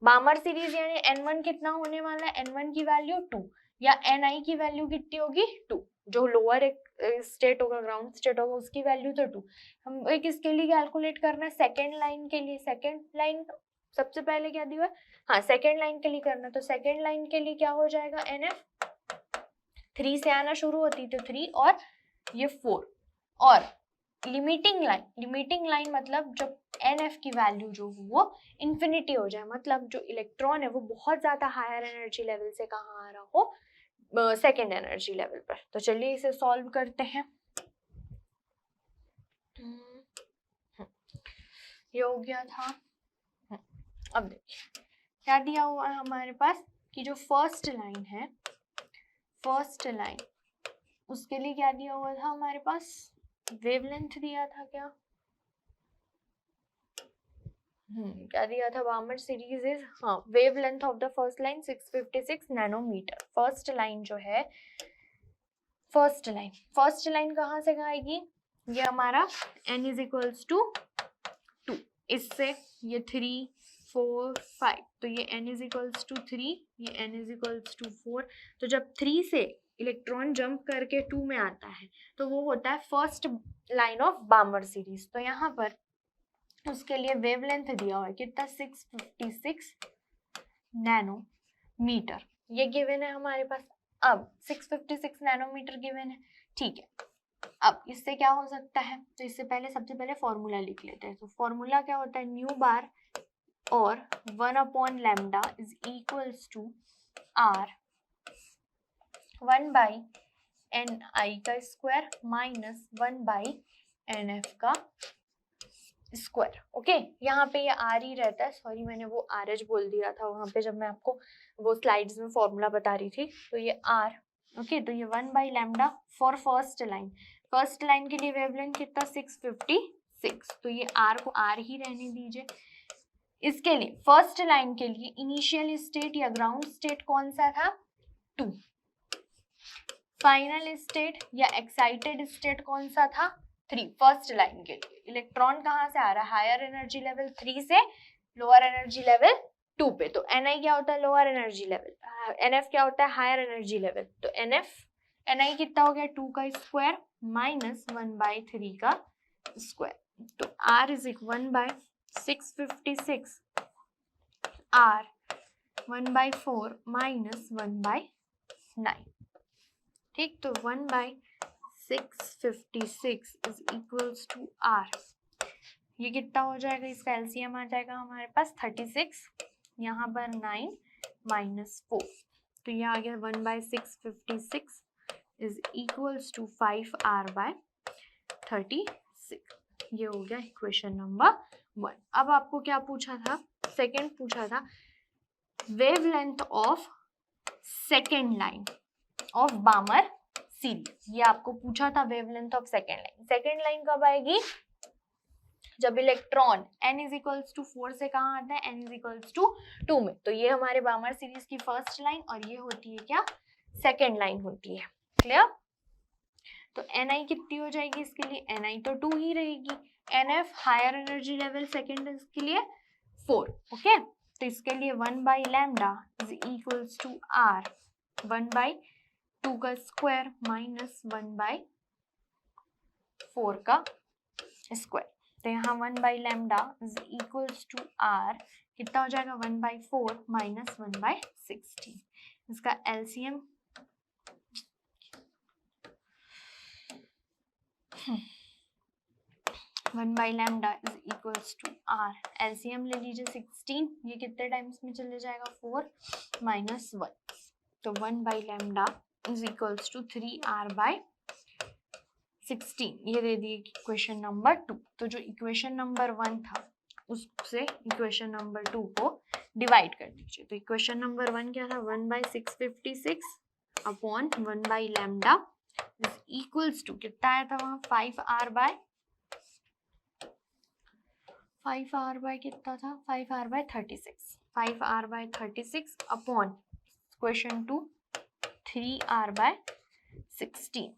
बामर सीरीज यानी n1 कितना होने वाला है? n1 की वैल्यू 2 या ni की वैल्यू कितनी होगी? 2. जो लोअर स्टेट होगा, ग्राउंड स्टेट होगा, उसकी वैल्यू तो 2. हम एक इसके लिए कैलकुलेट करना है सेकेंड लाइन के लिए. सेकेंड लाइन सबसे पहले क्या दिया है? हाँ, सेकेंड लाइन के लिए करना. तो सेकेंड लाइन के लिए क्या हो जाएगा? NF 3 से आना शुरू होती तो 3 और ये 4. और लिमिटिंग लाइन मतलब जब NF की वैल्यू जो वो इंफिनिटी हो जाए, मतलब जो इलेक्ट्रॉन है वो बहुत ज्यादा हायर एनर्जी लेवल से कहाँ आ रहा हो? सेकेंड एनर्जी लेवल पर. तो चलिए इसे सॉल्व करते हैं. ये हो गया था. अब देखिए क्या दिया हुआ है हमारे पास कि जो फर्स्ट लाइन है, फर्स्ट लाइन उसके लिए क्या दिया हुआ था हमारे पास? वेवलेंथ दिया था क्या? क्या दिया था? बामर सीरीज इज, हाँ, wavelength of the first line 656 nanometre. First line जो है, फर्स्ट लाइन कहाँ से आएगी? ये हमारा n=2. इससे ये 3 4 5, तो ये n=3, ये n=4. तो जब 3 से इलेक्ट्रॉन जंप करके 2 में आता है तो वो होता है फर्स्ट लाइन ऑफ बामर सीरीज. तो यहाँ पर उसके लिए वेवलेंथ दिया हुआ है कितना? 656 नैनोमीटर. ये गिवन है हमारे पास. अब 656 नैनोमीटर गिवन है, ठीक है. अब इससे क्या हो सकता है? तो इससे पहले सबसे पहले फॉर्मूला लिख लेते हैं. तो फॉर्मूला क्या होता है? न्यू बार और 1/λ is equals to r 1/ni का स्क्वायर माइनस 1/nf का स्क्वायर. ओके, यहाँ पे ये r ही रहता है. सॉरी, मैंने वो RH बोल दिया था वहां पे जब मैं आपको वो स्लाइड्स में फॉर्मूला बता रही थी. तो ये r. ओके, तो ये 1/λ for first line. First line के लिए वेवलेंथ कितना? 656. तो ये r को r ही रहने दीजिए. इसके लिए फर्स्ट लाइन के लिए इनिशियल स्टेट या ग्राउंड स्टेट कौन सा था? 2. फाइनल स्टेट या एक्साइटेड स्टेट कौन सा था? 3. फर्स्ट लाइन के लिए इलेक्ट्रॉन कहाँ से आ रहा है? हायर एनर्जी लेवल 3 से लोअर एनर्जी लेवल 2 पे. तो Ni क्या होता है? Lower energy level. NF क्या होता है? Higher energy level. तो Ni कितना हो गया? 2 का स्क्वायर माइनस 1/3 का स्क्वायर. तो R इज 1/656 R 1/4 माइनस 1/9. ठीक, तो 1/656 इज इक्वल्स टू R. ये कितना हो जाएगा? इसका एलसीएम आ जाएगा हमारे पास 36, यहाँ पर 9 माइनस 4. तो ये आ गया 1/656 इज इक्वल्स टू 5R/36. ये हो गया इक्वेशन नंबर 1. अब आपको क्या पूछा था? सेकेंड पूछा था wavelength of second line of बामर series. ये आपको पूछा था wavelength of second line. Second line कब आएगी? जब इलेक्ट्रॉन n=4 से कहाँ आता है? n=2 में. तो ये हमारे बामर सीरीज की फर्स्ट लाइन और ये होती है क्या? सेकेंड लाइन होती है. क्लियर? तो Ni कितनी हो जाएगी इसके लिए? Ni तो 2 ही रहेगी. NF higher energy level second के लिए 4. ओके, तो इसके लिए 1/λ इज इक्वल्स टू R 1/2 का स्क्वायर माइनस 1/4 का स्क्वायर. तो यहाँ 1/λ इज इक्वल्स टू R कितना हो जाएगा? 1/4 माइनस 1/16. इसका LCM 1/λ is equals to R. LCM ले लीजिए 16. ये कितने टाइम्स में चले जाएगा? 4 माइनस 1. तो 1/λ इज इक्वल्स टू 3R/16. 16 ये दे दिए इक्वेशन नंबर 2। तो जो इक्वेशन नंबर 1 था उससे इक्वेशन नंबर 2 को डिवाइड कर दीजिए। तो इक्वेशन नंबर 1 क्या था, 1/656 upon 1 lambda is equals to कितना आया था वहां 5r बाय कितना था 5r/36 5r/36 upon question 2 3r/16।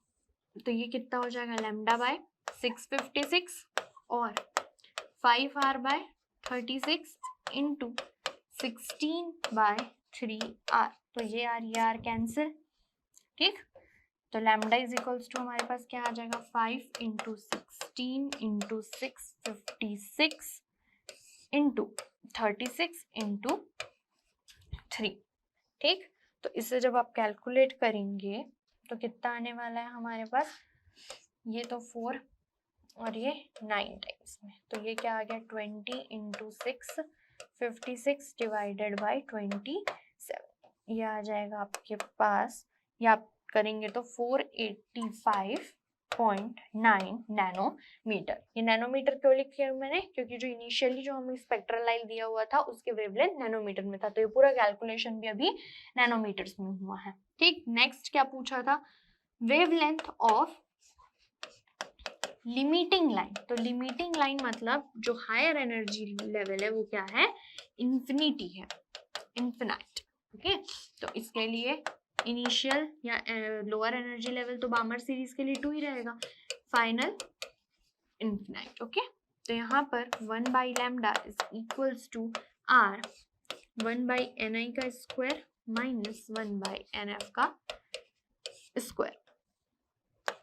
तो ये कितना हो जाएगा लैम्डा बाय 656 और 5r/36 इंटू 16/3r। तो ये आर कैंसिल, ठीक। तो लैम्डा इज इक्वल्स टू हमारे पास क्या आ जाएगा 5 इंटू 16 इंटू 656 इंटू 36 इंटू 3, ठीक। तो इससे जब आप कैलकुलेट करेंगे तो कितना आने वाला है हमारे पास, ये तो 4 और ये 9 टाइम्स में, तो ये क्या आ गया 20 इंटू 656 डिवाइडेड बाई 27। ये आ जाएगा आपके पास, या आप करेंगे तो 485.9 नैनोमीटर। ये नैनोमीटर क्यों लिखा है मैंने, क्योंकि जो इनिशियली जो हमें स्पेक्ट्रल लाइन दिया हुआ था उसके वेवलेंथ नैनोमीटर में था, तो ये पूरा कैलकुलेशन भी अभी नैनोमीटर्स में हुआ है, ठीक। नेक्स्ट क्या पूछा था, वेवलेंथ ऑफ लिमिटिंग लाइन। तो लिमिटिंग लाइन मतलब जो हायर एनर्जी लेवल है वो क्या है, इन्फिनिटी है, इन्फिनाइट, ओके। तो इसके लिए इनिशियल या लोअर एनर्जी लेवल तो बामर सीरीज के लिए 2 ही रहेगा, फाइनल इन्फिनाइट, ओके। तो यहाँ पर 1/लैम्डा is equals to r 1/ni का स्क्वायर माइनस 1/nf का स्क्वायर।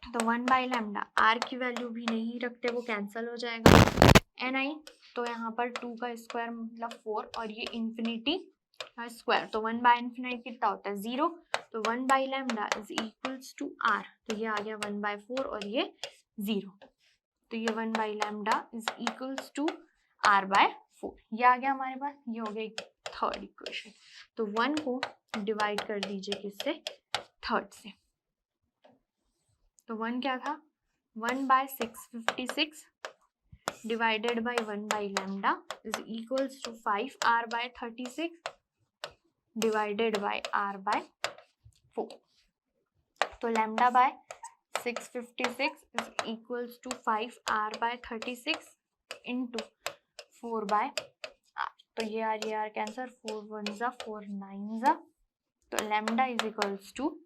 तो 1/लैम्डा r की वैल्यू भी नहीं रखते, वो कैंसिल हो जाएगा, ni तो यहाँ पर 2 का स्क्वायर मतलब 4 और ये इंफिनिटी का स्क्वायर, तो 1/इन्फिनाइट कितना होता है 0, तो 1/लैम्डा इज इक्वल्स टू r, तो ये आ गया 1/4 और ये 0, तो ये 1/लैम्डा इज इक्वल्स टू r/4, ये आ गया हमारे पास, ये हो गई थर्ड इक्वेशन। तो 1 को डिवाइड कर दीजिए किससे, थर्ड से। तो 1 क्या था 1/656 डिवाइडेड बाई 1/लैम्डा is equals to 5r/36 divided by r/4। तो lambda by 656 is equals to 5r/36 into 4/r। तो ये आर कैंसर, 4 1 जा 4 9 जा, तो lambda is equals to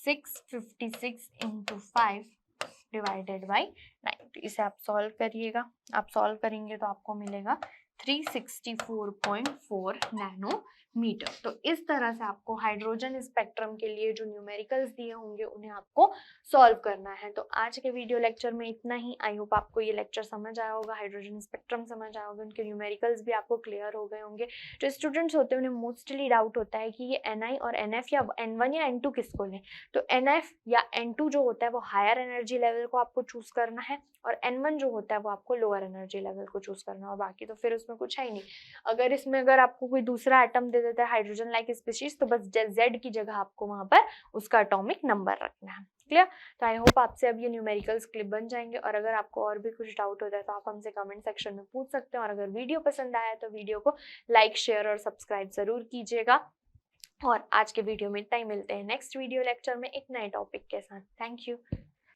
656 into 5 divided by 9। तो इसे आप सॉल्व करिएगा, आप सॉल्व करेंगे तो आपको मिलेगा 364.4 नैनोमीटर। तो इस तरह से आपको हाइड्रोजन स्पेक्ट्रम के लिए जो न्यूमेरिकल्स दिए होंगे उन्हें आपको सॉल्व करना है। तो आज के वीडियो लेक्चर में इतना ही। आई होप आपको ये लेक्चर समझ आया होगा, हाइड्रोजन स्पेक्ट्रम समझ आया होगा, उनके न्यूमेरिकल्स भी आपको क्लियर हो गए होंगे। जो स्टूडेंट्स होते हैं उन्हें मोस्टली डाउट होता है कि ये Ni और NF या N1 या N2 किसको लें। तो NF या N2 जो होता है वो हायर एनर्जी लेवल को आपको चूज करना है और N1 जो होता है वो आपको लोअर एनर्जी लेवल को चूज करना है, और बाकी तो फिर उसमें कुछ है ही नहीं। अगर इसमें अगर आपको कोई दूसरा एटम दे देता है हाइड्रोजन लाइक स्पीशीज, तो बस Z की जगह आपको वहां पर उसका एटॉमिक नंबर रखना है। क्लियर? तो आई होप आपसे अब ये न्यूमेरिकल्स क्लिप बन जाएंगे, और अगर आपको और भी कुछ डाउट होता है तो आप हमसे कमेंट सेक्शन में पूछ सकते हैं। और अगर वीडियो पसंद आया तो वीडियो को लाइक शेयर और सब्सक्राइब जरूर कीजिएगा। और आज के वीडियो में इतना ही, मिलते हैं नेक्स्ट वीडियो लेक्चर में एक नए टॉपिक के साथ। Thank you.